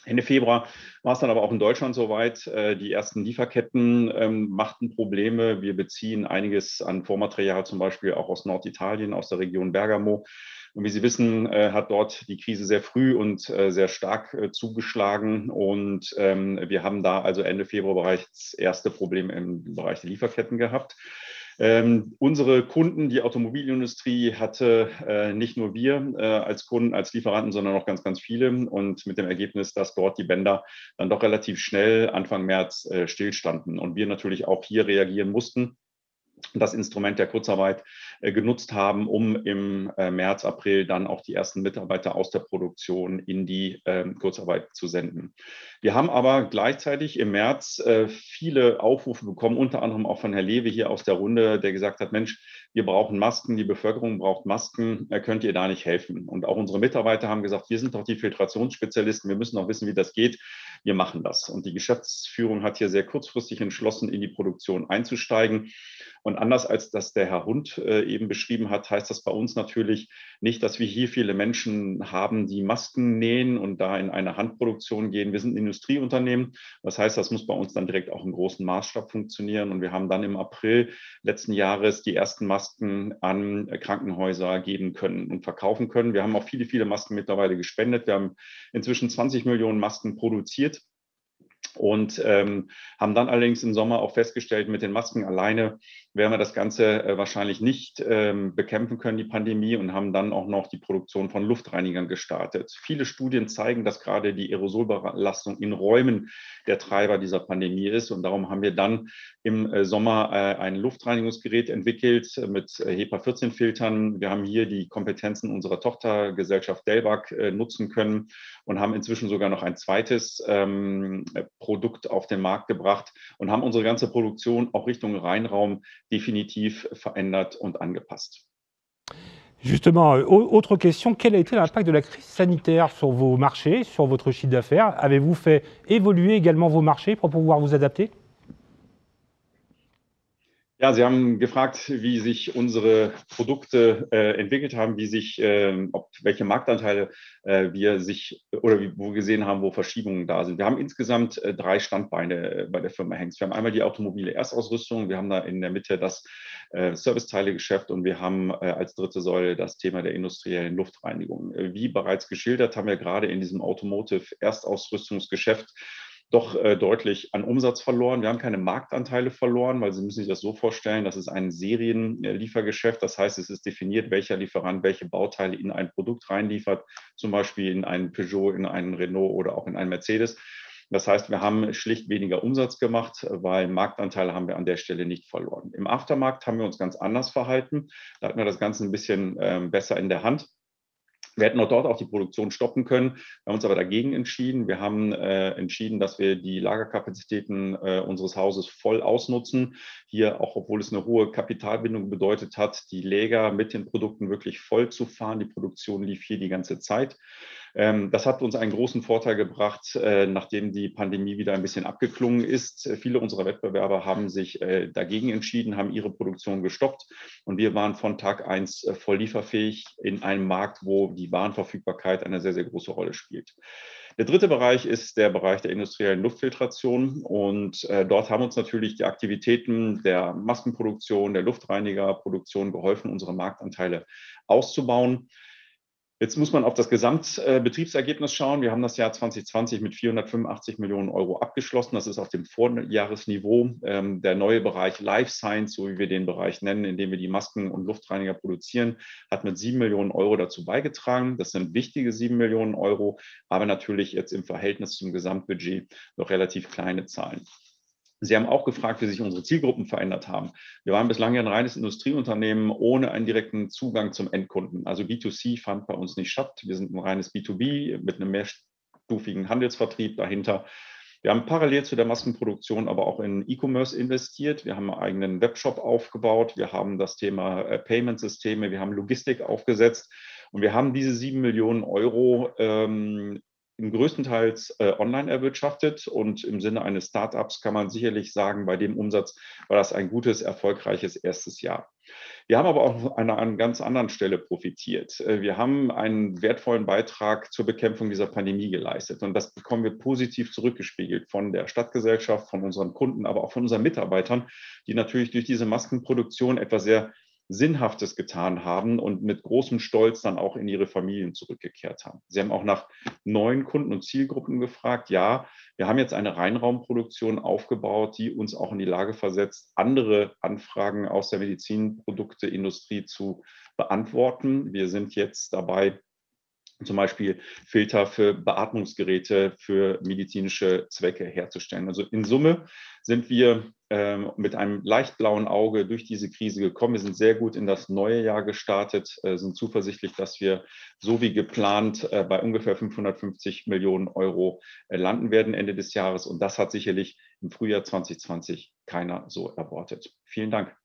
Ende Februar war es dann aber auch in Deutschland soweit. Die ersten Lieferketten machten Probleme. Wir beziehen einiges an Vormaterial, zum Beispiel auch aus Norditalien, aus der Region Bergamo. Und wie Sie wissen, hat dort die Krise sehr früh und sehr stark zugeschlagen. Und wir haben da also Ende Februar bereits erste Probleme im Bereich der Lieferketten gehabt. Unsere Kunden, die Automobilindustrie, hatte nicht nur wir als Kunden, als Lieferanten, sondern auch ganz, ganz viele. Und mit dem Ergebnis, dass dort die Bänder dann doch relativ schnell Anfang März stillstanden und wir natürlich auch hier reagieren mussten, das Instrument der Kurzarbeit genutzt haben, um im März, April dann auch die ersten Mitarbeiter aus der Produktion in die Kurzarbeit zu senden. Wir haben aber gleichzeitig im März viele Aufrufe bekommen, unter anderem auch von Herrn Lewe hier aus der Runde, der gesagt hat, Mensch, wir brauchen Masken, die Bevölkerung braucht Masken, könnt ihr da nicht helfen? Und auch unsere Mitarbeiter haben gesagt, wir sind doch die Filtrationsspezialisten, wir müssen doch wissen, wie das geht, wir machen das. Und die Geschäftsführung hat hier sehr kurzfristig entschlossen, in die Produktion einzusteigen. Und anders als das der Herr Hund eben beschrieben hat, heißt das bei uns natürlich nicht, dass wir hier viele Menschen haben, die Masken nähen und da in eine Handproduktion gehen. Wir sind ein Industrieunternehmen. Das heißt, das muss bei uns dann direkt auch im großen Maßstab funktionieren. Und wir haben dann im April letzten Jahres die ersten Masken an Krankenhäuser geben können und verkaufen können. Wir haben auch viele, viele Masken mittlerweile gespendet. Wir haben inzwischen 20 Millionen Masken produziert. Und haben dann allerdings im Sommer auch festgestellt, mit den Masken alleine werden wir das Ganze wahrscheinlich nicht bekämpfen können, die Pandemie, und haben dann auch noch die Produktion von Luftreinigern gestartet. Viele Studien zeigen, dass gerade die Aerosolbelastung in Räumen der Treiber dieser Pandemie ist. Und darum haben wir dann im Sommer ein Luftreinigungsgerät entwickelt mit HEPA-14-Filtern. Wir haben hier die Kompetenzen unserer Tochtergesellschaft Delbag nutzen können und haben inzwischen sogar noch ein zweites Produkt auf den Markt gebracht und haben unsere ganze Produktion auch Richtung Rheinraum definitiv verändert und angepasst. Justement, autre question, quel a été l'impact de la crise sanitaire sur vos marchés, sur votre chiffre d'affaires? Avez-vous fait évoluer également vos marchés pour pouvoir vous adapter? Ja, Sie haben gefragt, wie sich unsere Produkte entwickelt haben, welche Marktanteile wo wir gesehen haben, wo Verschiebungen da sind. Wir haben insgesamt 3 Standbeine bei der Firma Hengs. Wir haben einmal die automobile Erstausrüstung, wir haben da in der Mitte das Serviceteilegeschäft und wir haben als dritte Säule das Thema der industriellen Luftreinigung. Wie bereits geschildert, haben wir gerade in diesem Automotive Erstausrüstungsgeschäft doch deutlich an Umsatz verloren. Wir haben keine Marktanteile verloren, weil Sie müssen sich das so vorstellen, das ist ein Serienliefergeschäft. Das heißt, es ist definiert, welcher Lieferant welche Bauteile in ein Produkt reinliefert, zum Beispiel in einen Peugeot, in einen Renault oder auch in einen Mercedes. Das heißt, wir haben schlicht weniger Umsatz gemacht, weil Marktanteile haben wir an der Stelle nicht verloren. Im Aftermarkt haben wir uns ganz anders verhalten. Da hatten wir das Ganze ein bisschen besser in der Hand. Wir hätten auch dort auch die Produktion stoppen können. Wir haben uns aber dagegen entschieden. Wir haben entschieden, dass wir die Lagerkapazitäten unseres Hauses voll ausnutzen. Hier, auch obwohl es eine hohe Kapitalbindung bedeutet hat, die Lager mit den Produkten wirklich voll zu fahren. Die Produktion lief hier die ganze Zeit. Das hat uns einen großen Vorteil gebracht, nachdem die Pandemie wieder ein bisschen abgeklungen ist. Viele unserer Wettbewerber haben sich dagegen entschieden, haben ihre Produktion gestoppt und wir waren von Tag 1 voll lieferfähig in einem Markt, wo die Warenverfügbarkeit eine sehr, sehr große Rolle spielt. Der dritte Bereich ist der Bereich der industriellen Luftfiltration und dort haben uns natürlich die Aktivitäten der Maskenproduktion, der Luftreinigerproduktion geholfen, unsere Marktanteile auszubauen. Jetzt muss man auf das Gesamtbetriebsergebnis schauen. Wir haben das Jahr 2020 mit 485 Millionen Euro abgeschlossen. Das ist auf dem Vorjahresniveau. Der neue Bereich Life Science, so wie wir den Bereich nennen, in dem wir die Masken und Luftreiniger produzieren, hat mit 7 Millionen Euro dazu beigetragen. Das sind wichtige 7 Millionen Euro, aber natürlich jetzt im Verhältnis zum Gesamtbudget noch relativ kleine Zahlen. Sie haben auch gefragt, wie sich unsere Zielgruppen verändert haben. Wir waren bislang ja ein reines Industrieunternehmen ohne einen direkten Zugang zum Endkunden. Also B2C fand bei uns nicht statt. Wir sind ein reines B2B mit einem mehrstufigen Handelsvertrieb dahinter. Wir haben parallel zu der Maskenproduktion aber auch in E-Commerce investiert. Wir haben einen eigenen Webshop aufgebaut. Wir haben das Thema Payment-Systeme. Wir haben Logistik aufgesetzt. Und wir haben diese 7 Millionen Euro größtenteils online erwirtschaftet und im Sinne eines Startups kann man sicherlich sagen, bei dem Umsatz war das ein gutes, erfolgreiches erstes Jahr. Wir haben aber auch an einer ganz anderen Stelle profitiert. Wir haben einen wertvollen Beitrag zur Bekämpfung dieser Pandemie geleistet und das bekommen wir positiv zurückgespiegelt von der Stadtgesellschaft, von unseren Kunden, aber auch von unseren Mitarbeitern, die natürlich durch diese Maskenproduktion etwas sehr Sinnhaftes getan haben und mit großem Stolz dann auch in ihre Familien zurückgekehrt haben. Sie haben auch nach neuen Kunden und Zielgruppen gefragt. Ja, wir haben jetzt eine Reinraumproduktion aufgebaut, die uns auch in die Lage versetzt, andere Anfragen aus der Medizinprodukteindustrie zu beantworten. Wir sind jetzt dabei, zum Beispiel Filter für Beatmungsgeräte für medizinische Zwecke herzustellen. Also in Summe sind wir mit einem leicht blauen Auge durch diese Krise gekommen. Wir sind sehr gut in das neue Jahr gestartet, sind zuversichtlich, dass wir so wie geplant bei ungefähr 550 Millionen Euro landen werden Ende des Jahres. Und das hat sicherlich im Frühjahr 2020 keiner so erwartet. Vielen Dank.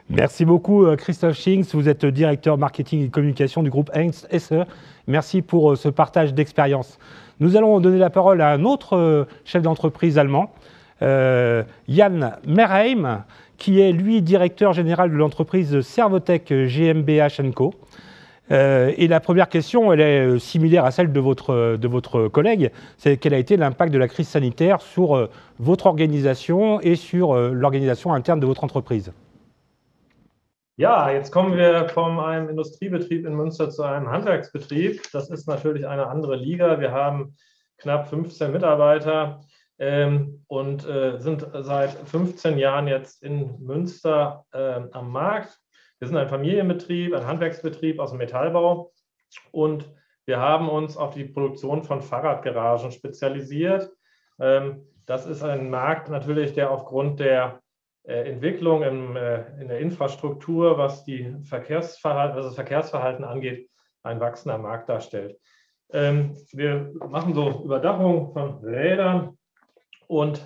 Merci beaucoup, Christophe Schinks. Vous êtes directeur marketing et communication du groupe Hengst SE. Merci pour ce partage d'expérience. Nous allons donner la parole à un autre chef d'entreprise allemand, Jan Merheim, qui est lui directeur général de l'entreprise Servotech GmbH & Co. Et la première question, elle est similaire à celle de votre collègue, c'est quel a été l'impact de la crise sanitaire sur votre organisation et sur l'organisation interne de votre entreprise. Ja, jetzt kommen wir von einem Industriebetrieb in Münster zu einem Handwerksbetrieb. Das ist natürlich eine andere Liga. Wir haben knapp 15 Mitarbeiter und sind seit 15 Jahren jetzt in Münster am Markt. Wir sind ein Familienbetrieb, ein Handwerksbetrieb aus dem Metallbau und wir haben uns auf die Produktion von Fahrradgaragen spezialisiert. Das ist ein Markt natürlich, der aufgrund der Entwicklung in der Infrastruktur, was das Verkehrsverhalten angeht, ein wachsender Markt darstellt. Wir machen so Überdachung von Rädern und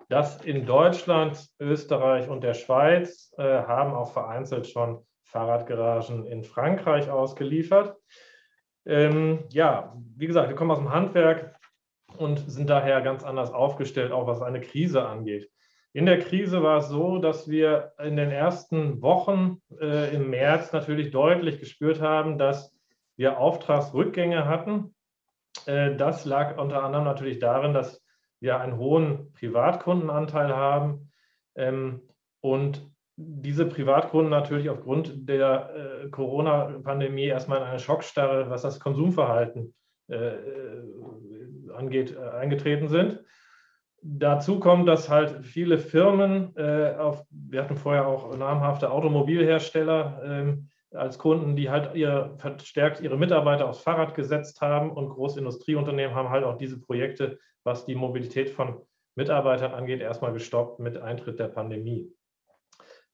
das in Deutschland, Österreich und der Schweiz haben auch vereinzelt schon Fahrradgaragen in Frankreich ausgeliefert. Ja, wie gesagt, wir kommen aus dem Handwerk und sind daher ganz anders aufgestellt, auch was eine Krise angeht. In der Krise war es so, dass wir in den ersten Wochen im März natürlich deutlich gespürt haben, dass wir Auftragsrückgänge hatten. Das lag unter anderem natürlich darin, dass wir einen hohen Privatkundenanteil haben und diese Privatkunden natürlich aufgrund der Corona-Pandemie erstmal in eine Schockstarre, was das Konsumverhalten angeht, eingetreten sind. Dazu kommt, dass halt viele Firmen, wir hatten vorher auch namhafte Automobilhersteller als Kunden, die halt verstärkt ihre Mitarbeiter aufs Fahrrad gesetzt haben und Großindustrieunternehmen haben halt auch diese Projekte, was die Mobilität von Mitarbeitern angeht, erstmal gestoppt mit Eintritt der Pandemie.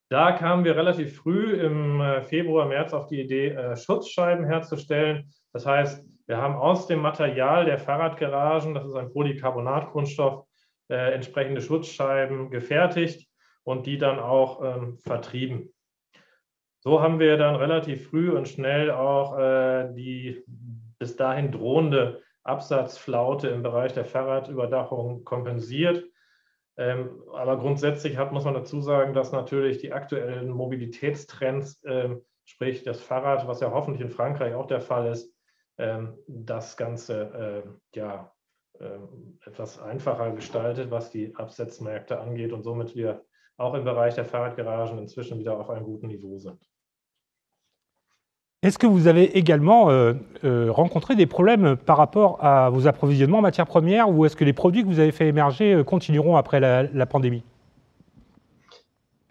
Da kamen wir relativ früh im Februar, März auf die Idee, Schutzscheiben herzustellen. Das heißt, wir haben aus dem Material der Fahrradgaragen, das ist ein Polycarbonatkunststoff, entsprechende Schutzscheiben gefertigt und die dann auch vertrieben. So haben wir dann relativ früh und schnell auch die bis dahin drohende Absatzflaute im Bereich der Fahrradüberdachung kompensiert. Aber grundsätzlich muss man dazu sagen, dass natürlich die aktuellen Mobilitätstrends, sprich das Fahrrad, was ja hoffentlich in Frankreich auch der Fall ist, das Ganze etwas einfacher gestaltet, was die Absatzmärkte angeht und somit wir auch im Bereich der Fahrradgaragen inzwischen wieder auf einem guten Niveau sind. Est-ce que vous avez également rencontré des problèmes par rapport à vos approvisionnements en matières premières ou est-ce que les produits que vous avez fait émerger continueront après la Pandemie?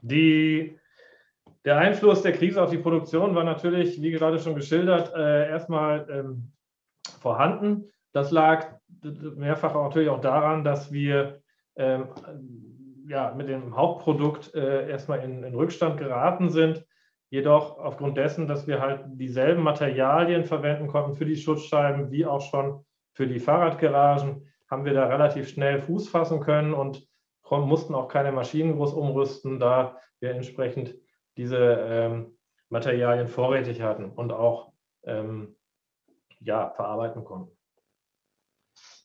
Der Einfluss der Krise auf die Produktion war natürlich, wie gerade schon geschildert, erstmal vorhanden. Das lag mehrfach natürlich auch daran, dass wir mit dem Hauptprodukt erstmal in Rückstand geraten sind. Jedoch aufgrund dessen, dass wir halt dieselben Materialien verwenden konnten für die Schutzscheiben wie auch schon für die Fahrradgaragen, haben wir da relativ schnell Fuß fassen können und mussten auch keine Maschinen groß umrüsten, da wir entsprechend diese Materialien vorrätig hatten und auch verarbeiten konnten.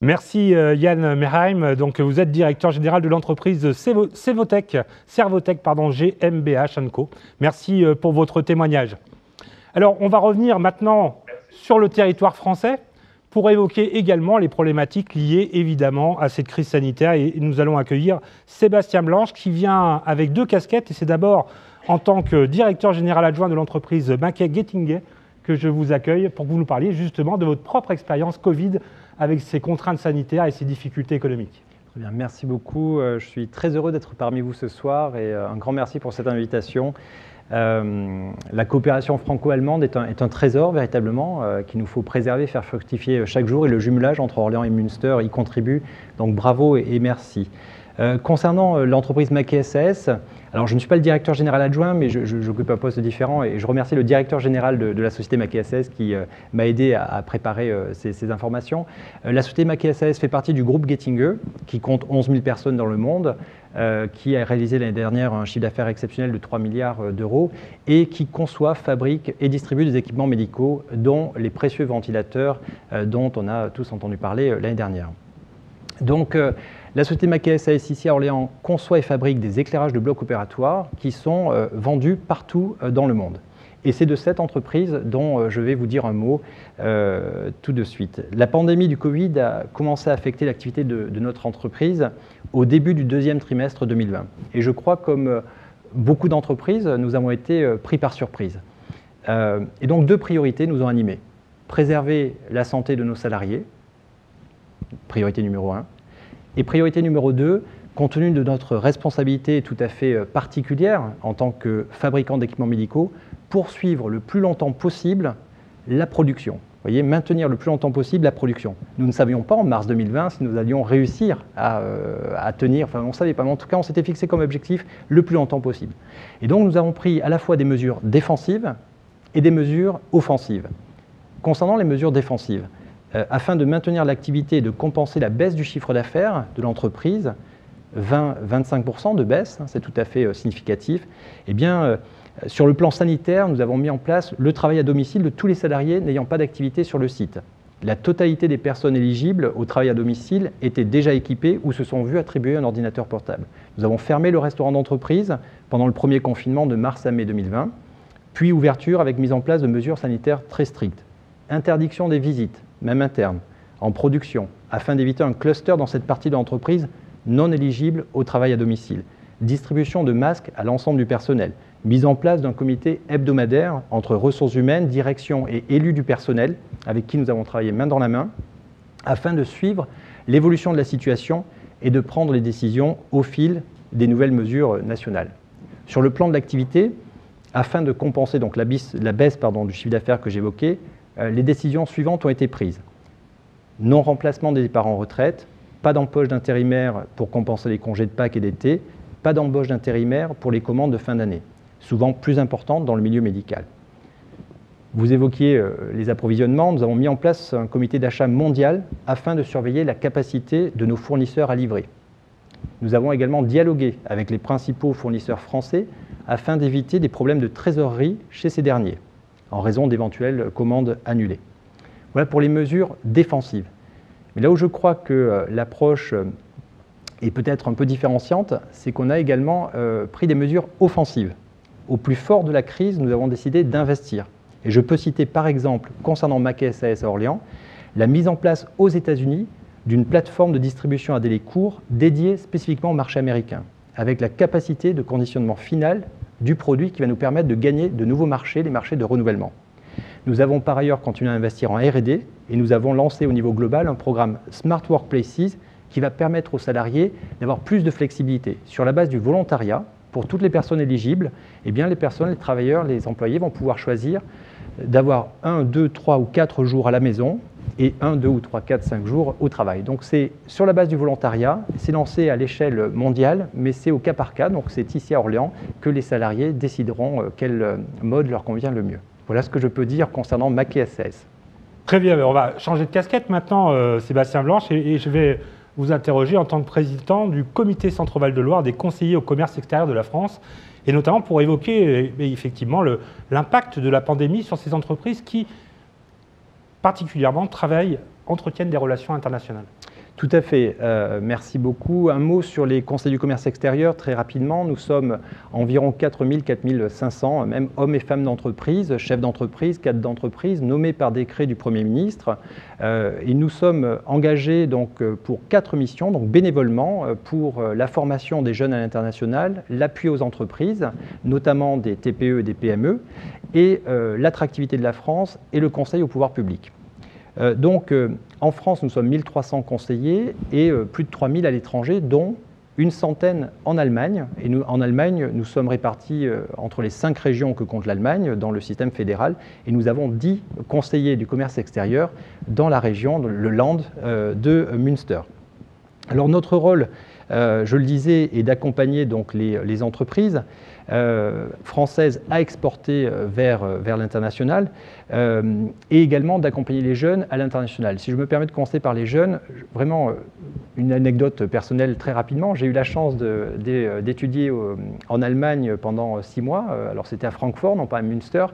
Merci Yann Merheim. Donc, vous êtes directeur général de l'entreprise Servotech GmbH & Co. Merci pour votre témoignage. Alors, on va revenir maintenant sur le territoire français pour évoquer également les problématiques liées évidemment à cette crise sanitaire. Et nous allons accueillir Sébastien Blanche qui vient avec 2 casquettes. Et c'est d'abord en tant que directeur général adjoint de l'entreprise Mackay Getinge que je vous accueille pour que vous nous parliez justement de votre propre expérience Covid avec ces contraintes sanitaires et ces difficultés économiques. Très bien, merci beaucoup. Je suis très heureux d'être parmi vous ce soir et un grand merci pour cette invitation. La coopération franco-allemande est un trésor véritablement qu'il nous faut préserver, faire fructifier chaque jour et le jumelage entre Orléans et Münster y contribue. Donc bravo et merci. Concernant l'entreprise Mackay SAS, alors je ne suis pas le directeur général adjoint, mais j'occupe un poste différent et je remercie le directeur général de la société Mackay SAS qui m'a aidé à préparer ces informations. La société Mackay SAS fait partie du groupe Getinge, qui compte 11 000 personnes dans le monde, qui a réalisé l'année dernière un chiffre d'affaires exceptionnel de 3 milliards d'euros et qui conçoit, fabrique et distribue des équipements médicaux, dont les précieux ventilateurs dont on a tous entendu parler l'année dernière. Donc, la société Mackay SAS ici à Orléans conçoit et fabrique des éclairages de blocs opératoires qui sont vendus partout dans le monde. Et c'est de cette entreprise dont je vais vous dire un mot tout de suite. La pandémie du Covid a commencé à affecter l'activité de notre entreprise au début du 2e trimestre 2020. Et je crois, comme beaucoup d'entreprises, nous avons été pris par surprise. Et donc 2 priorités nous ont animés. Préserver la santé de nos salariés, priorité numéro 1. Et priorité numéro 2, compte tenu de notre responsabilité tout à fait particulière en tant que fabricant d'équipements médicaux, poursuivre le plus longtemps possible la production. Vous voyez, maintenir le plus longtemps possible la production. Nous ne savions pas en mars 2020 si nous allions réussir à tenir, enfin on ne savait pas, mais en tout cas on s'était fixé comme objectif le plus longtemps possible. Et donc nous avons pris à la fois des mesures défensives et des mesures offensives. Concernant les mesures défensives, afin de maintenir l'activité et de compenser la baisse du chiffre d'affaires de l'entreprise, 20-25% de baisse, c'est tout à fait significatif, eh bien, sur le plan sanitaire, nous avons mis en place le travail à domicile de tous les salariés n'ayant pas d'activité sur le site. La totalité des personnes éligibles au travail à domicile étaient déjà équipées ou se sont vues attribuer un ordinateur portable. Nous avons fermé le restaurant d'entreprise pendant le premier confinement de mars à mai 2020, puis ouverture avec mise en place de mesures sanitaires très strictes. Interdiction des visites, même internes, en production, afin d'éviter un cluster dans cette partie de l'entreprise non éligible au travail à domicile. Distribution de masques à l'ensemble du personnel. Mise en place d'un comité hebdomadaire entre ressources humaines, direction et élus du personnel, avec qui nous avons travaillé main dans la main, afin de suivre l'évolution de la situation et de prendre les décisions au fil des nouvelles mesures nationales. Sur le plan de l'activité, afin de compenser donc la baisse du chiffre d'affaires que j'évoquais, les décisions suivantes ont été prises. Non-remplacement des départs en retraite, pas d'embauche d'intérimaires pour compenser les congés de Pâques et d'été, pas d'embauche d'intérimaires pour les commandes de fin d'année, souvent plus importantes dans le milieu médical. Vous évoquiez les approvisionnements, nous avons mis en place un comité d'achat mondial afin de surveiller la capacité de nos fournisseurs à livrer. Nous avons également dialogué avec les principaux fournisseurs français afin d'éviter des problèmes de trésorerie chez ces derniers, en raison d'éventuelles commandes annulées. Voilà pour les mesures défensives. Mais là où je crois que l'approche est peut-être un peu différenciante, c'est qu'on a également pris des mesures offensives. Au plus fort de la crise, nous avons décidé d'investir. Et je peux citer par exemple, concernant Mackay SAS à Orléans, la mise en place aux États-Unis d'une plateforme de distribution à délai court dédiée spécifiquement au marché américain, avec la capacité de conditionnement final du produit qui va nous permettre de gagner de nouveaux marchés, les marchés de renouvellement. Nous avons par ailleurs continué à investir en R&D et nous avons lancé au niveau global un programme Smart Workplaces qui va permettre aux salariés d'avoir plus de flexibilité. Sur la base du volontariat, pour toutes les personnes éligibles, eh bien les personnes, les travailleurs, les employés vont pouvoir choisir d'avoir 1, 2, 3 ou 4 jours à la maison et 1, 2 ou 3, 4, 5 jours au travail. Donc c'est sur la base du volontariat, c'est lancé à l'échelle mondiale, mais c'est au cas par cas, donc c'est ici à Orléans que les salariés décideront quel mode leur convient le mieux. Voilà ce que je peux dire concernant Mackay SAS. Très bien, on va changer de casquette maintenant, Sébastien Blanche, et je vais vous interroger en tant que président du comité Centre-Val de Loire des conseillers au commerce extérieur de la France, et notamment pour évoquer effectivement l'impact de la pandémie sur ces entreprises qui, particulièrement, entretiennent des relations internationales. Tout à fait, merci beaucoup. Un mot sur les conseils du commerce extérieur, très rapidement. Nous sommes environ 4000, 4500, même hommes et femmes d'entreprise, chefs d'entreprise, cadres d'entreprise, nommés par décret du Premier ministre. Et nous sommes engagés donc, pour 4 missions, donc bénévolement, pour la formation des jeunes à l'international, l'appui aux entreprises, notamment des TPE et des PME, et l'attractivité de la France et le conseil au pouvoir public. En France, nous sommes 1300 conseillers et plus de 3000 à l'étranger, dont une centaine en Allemagne. Et en Allemagne, nous sommes répartis entre les 5 régions que compte l'Allemagne dans le système fédéral. Et nous avons 10 conseillers du commerce extérieur dans la région, le Land de Münster. Alors notre rôle, je le disais, est d'accompagner donc les entreprises françaises à exporter vers l'international et également d'accompagner les jeunes à l'international. Si je me permets de commencer par les jeunes, vraiment une anecdote personnelle très rapidement. J'ai eu la chance d'étudier en Allemagne pendant 6 mois. Alors c'était à Francfort, non pas à Münster.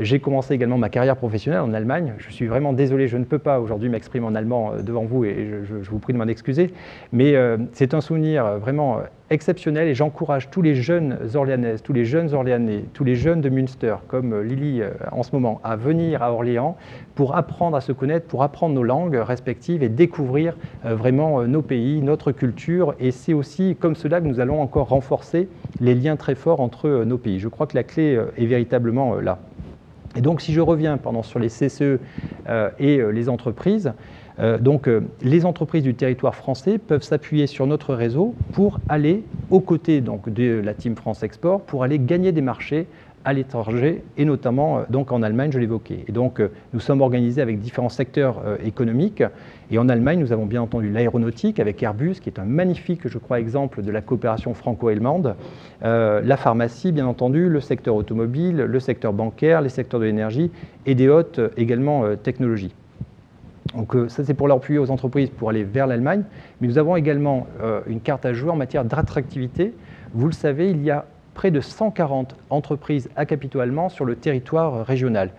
J'ai commencé également ma carrière professionnelle en Allemagne. Je suis vraiment désolé, je ne peux pas aujourd'hui m'exprimer en allemand devant vous et je vous prie de m'en excuser. Mais c'est un souvenir vraiment exceptionnel et j'encourage tous les jeunes Orléanaises, tous les jeunes Orléanais, tous les jeunes de Münster, comme Lily en ce moment, à venir à Orléans pour apprendre à se connaître, pour apprendre nos langues respectives et découvrir vraiment nos pays, notre culture. Et c'est aussi comme cela que nous allons encore renforcer les liens très forts entre nos pays. Je crois que la clé est véritablement là. Et donc si je reviens sur les CCE et les entreprises, les entreprises du territoire français peuvent s'appuyer sur notre réseau pour aller aux côtés de la Team France Export, pour aller gagner des marchés à l'étranger et notamment en Allemagne, je l'évoquais. Et donc nous sommes organisés avec différents secteurs économiques et en Allemagne nous avons bien entendu l'aéronautique avec Airbus qui est un magnifique, je crois, exemple de la coopération franco-allemande, la pharmacie bien entendu, le secteur automobile, le secteur bancaire, les secteurs de l'énergie et des hautes également technologies. Donc ça c'est pour l'appuyer aux entreprises pour aller vers l'Allemagne, mais nous avons également une carte à jouer en matière d'attractivité. Vous le savez, il y a près de 140 entreprises à capitaux allemands sur le territoire régional.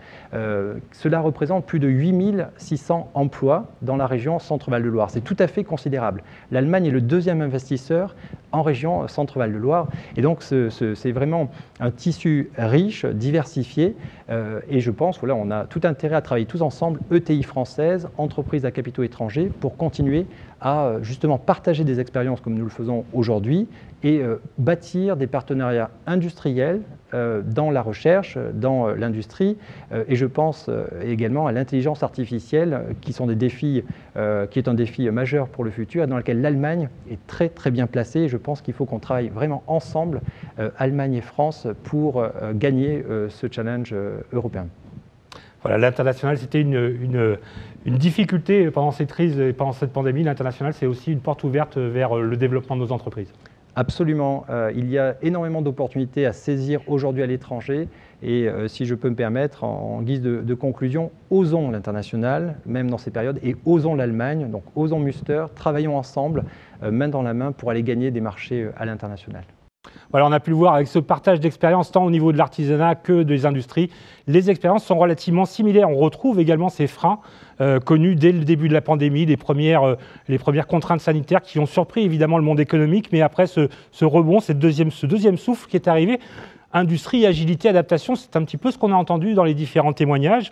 Cela représente plus de 8600 emplois dans la région Centre-Val de Loire. C'est tout à fait considérable. L'Allemagne est le 2e investisseur en région Centre-Val de Loire. Et donc, c'est vraiment un tissu riche, diversifié. Et je pense, voilà, on a tout intérêt à travailler tous ensemble, ETI française, entreprises à capitaux étrangers, pour continuer à justement partager des expériences comme nous le faisons aujourd'hui et bâtir des partenariats industriels dans la recherche, dans l'industrie, et je pense également à l'intelligence artificielle, qui est un défi majeur pour le futur, et dans lequel l'Allemagne est très très bien placée. Et je pense qu'il faut qu'on travaille vraiment ensemble, Allemagne et France, pour gagner ce challenge européen. Voilà, l'international, c'était une difficulté pendant cette crise et pendant cette pandémie. L'international, c'est aussi une porte ouverte vers le développement de nos entreprises. Absolument. Il y a énormément d'opportunités à saisir aujourd'hui à l'étranger. Et si je peux me permettre, en guise de conclusion, osons l'international, même dans ces périodes, et osons l'Allemagne. Donc osons Münster, travaillons ensemble, main dans la main, pour aller gagner des marchés à l'international. Voilà, on a pu le voir avec ce partage d'expériences, tant au niveau de l'artisanat que des industries. Les expériences sont relativement similaires. On retrouve également ces freins connus dès le début de la pandémie, les premières contraintes sanitaires qui ont surpris évidemment le monde économique, mais après ce rebond, ce deuxième souffle qui est arrivé, industrie, agilité, adaptation, c'est un petit peu ce qu'on a entendu dans les différents témoignages.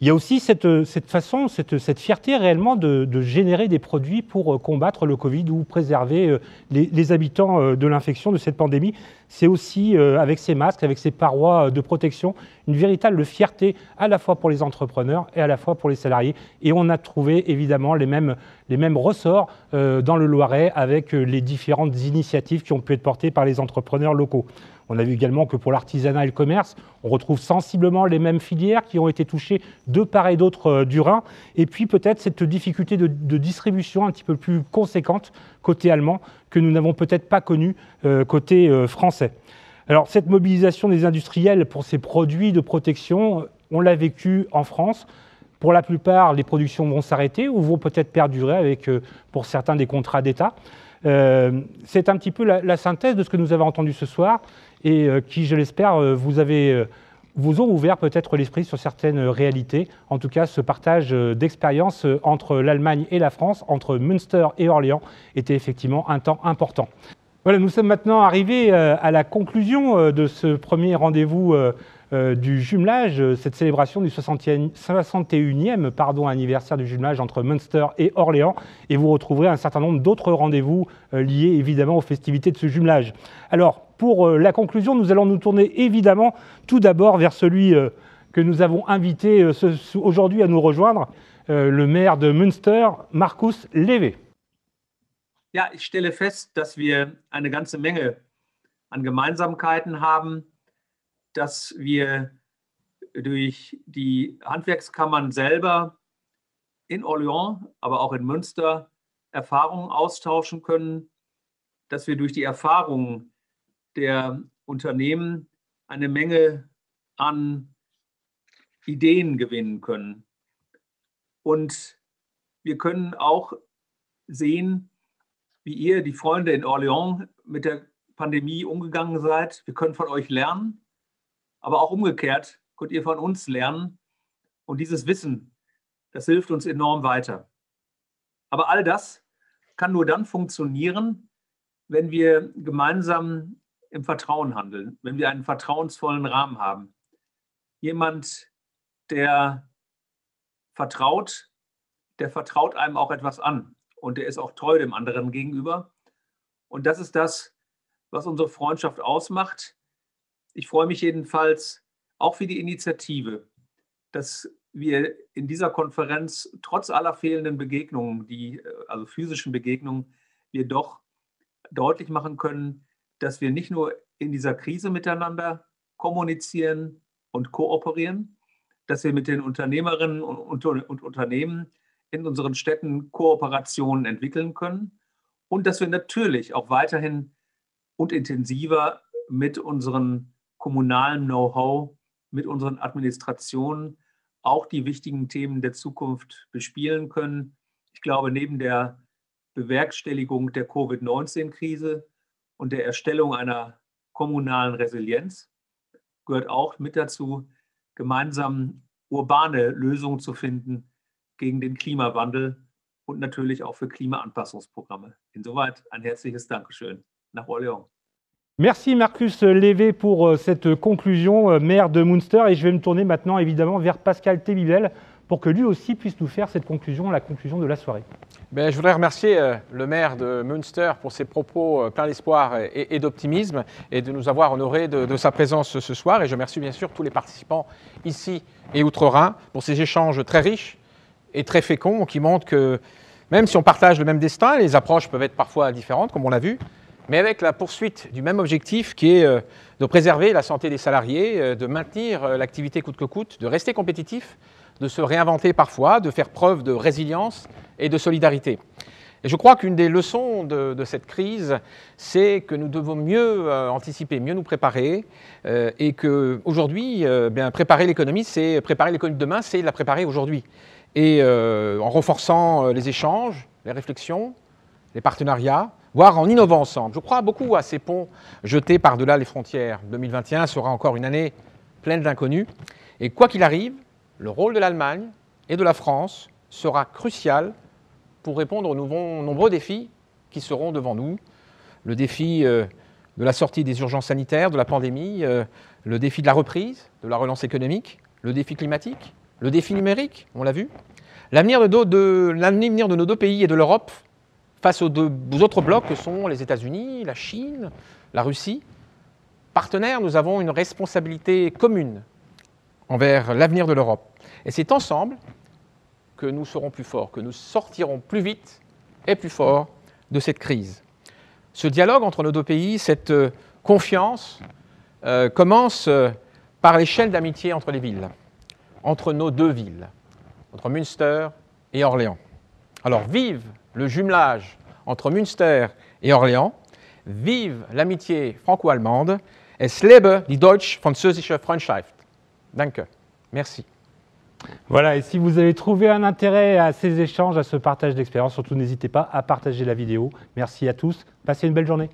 Il y a aussi cette fierté réellement de générer des produits pour combattre le Covid ou préserver les habitants de l'infection de cette pandémie. C'est aussi, avec ces masques, avec ces parois de protection, une véritable fierté à la fois pour les entrepreneurs et à la fois pour les salariés. Et on a trouvé évidemment les mêmes ressorts dans le Loiret avec les différentes initiatives qui ont pu être portées par les entrepreneurs locaux. On a vu également que pour l'artisanat et le commerce, on retrouve sensiblement les mêmes filières qui ont été touchées de part et d'autre du Rhin. Et puis peut-être cette difficulté de distribution un petit peu plus conséquente côté allemand que nous n'avons peut-être pas connue côté français. Alors cette mobilisation des industriels pour ces produits de protection, on l'a vécu en France. Pour la plupart, les productions vont s'arrêter ou vont peut-être perdurer avec, pour certains, des contrats d'État. C'est un petit peu la synthèse de ce que nous avons entendu ce soir et qui, je l'espère, vous vous ont ouvert peut-être l'esprit sur certaines réalités. En tout cas, ce partage d'expérience entre l'Allemagne et la France, entre Münster et Orléans, était effectivement un temps important. Voilà, nous sommes maintenant arrivés à la conclusion de ce premier rendez-vous du jumelage, cette célébration du 61e anniversaire du jumelage entre Münster et Orléans. Et vous retrouverez un certain nombre d'autres rendez-vous liés évidemment aux festivités de ce jumelage. Alors, pour la conclusion, nous allons nous tourner évidemment tout d'abord vers celui que nous avons invité aujourd'hui à nous rejoindre, le maire de Münster, Markus Lewe. Ja, ich stelle fest, dass wir eine ganze Menge an Gemeinsamkeiten haben, dass wir durch die Handwerkskammern selber in Orléans, aber auch in Münster Erfahrungen austauschen können, dass wir durch die Erfahrungen der Unternehmen eine Menge an Ideen gewinnen können. Und wir können auch sehen, wie ihr, die Freunde in Orléans, mit der Pandemie umgegangen seid. Wir können von euch lernen, aber auch umgekehrt könnt ihr von uns lernen. Und dieses Wissen, das hilft uns enorm weiter. Aber all das kann nur dann funktionieren, wenn wir gemeinsam im Vertrauen handeln, wenn wir einen vertrauensvollen Rahmen haben. Jemand, der vertraut einem auch etwas an. Und der ist auch treu dem anderen gegenüber. Und das ist das, was unsere Freundschaft ausmacht. Ich freue mich jedenfalls auch für die Initiative, dass wir in dieser Konferenz trotz aller fehlenden Begegnungen, also physischen Begegnungen, wir doch deutlich machen können, dass wir nicht nur in dieser Krise miteinander kommunizieren und kooperieren, dass wir mit den Unternehmerinnen und Unternehmen in unseren Städten Kooperationen entwickeln können und dass wir natürlich auch weiterhin und intensiver mit unserem kommunalen Know-how, mit unseren Administrationen auch die wichtigen Themen der Zukunft bespielen können. Ich glaube, neben der Bewerkstelligung der Covid-19-Krise und der Erstellung einer kommunalen Resilienz gehört auch mit dazu, gemeinsam urbane Lösungen zu finden gegen den Klimawandel und natürlich auch für Klimaanpassungsprogramme. Insoweit ein herzliches Dankeschön nach Orléans. Merci Markus Lewe pour cette conclusion, maire de Münster. Et je vais me tourner maintenant évidemment vers Pascal Thévillel pour que lui aussi puisse nous faire cette conclusion, la conclusion de la soirée. Je voudrais remercier le maire de Münster pour ses propos pleins d'espoir et d'optimisme et de nous avoir honorés de sa présence ce soir. Et je remercie bien sûr tous les participants ici et outre-Rhin pour ces échanges très riches et très féconds qui montrent que même si on partage le même destin, les approches peuvent être parfois différentes, comme on l'a vu, mais avec la poursuite du même objectif qui est de préserver la santé des salariés, de maintenir l'activité coûte que coûte, de rester compétitif, de se réinventer parfois, de faire preuve de résilience et de solidarité. Et je crois qu'une des leçons de cette crise, c'est que nous devons mieux anticiper, mieux nous préparer, et qu'aujourd'hui, préparer l'économie, c'est préparer l'économie de demain, c'est la préparer aujourd'hui. Et en renforçant les échanges, les réflexions, les partenariats, voire en innovant ensemble. Je crois beaucoup à ces ponts jetés par-delà les frontières. 2021 sera encore une année pleine d'inconnus. Et quoi qu'il arrive, le rôle de l'Allemagne et de la France sera crucial pour répondre aux nombreux défis qui seront devant nous. Le défi de la sortie des urgences sanitaires, de la pandémie, le défi de la reprise, de la relance économique, le défi climatique, le défi numérique, on l'a vu, l'avenir de nos deux pays et de l'Europe face aux autres blocs que sont les États-Unis, la Chine, la Russie. Partenaires, nous avons une responsabilité commune envers l'avenir de l'Europe. Et c'est ensemble que nous serons plus forts, que nous sortirons plus vite et plus forts de cette crise. Ce dialogue entre nos deux pays, cette confiance, commence par les chaînes d'amitié entre les villes, entre nos deux villes, entre Münster et Orléans. Alors vive le jumelage entre Münster et Orléans, vive l'amitié franco-allemande, es lebe die deutsch-französische Freundschaft. Danke. Merci. Voilà, et si vous avez trouvé un intérêt à ces échanges, à ce partage d'expérience, surtout n'hésitez pas à partager la vidéo. Merci à tous, passez une belle journée.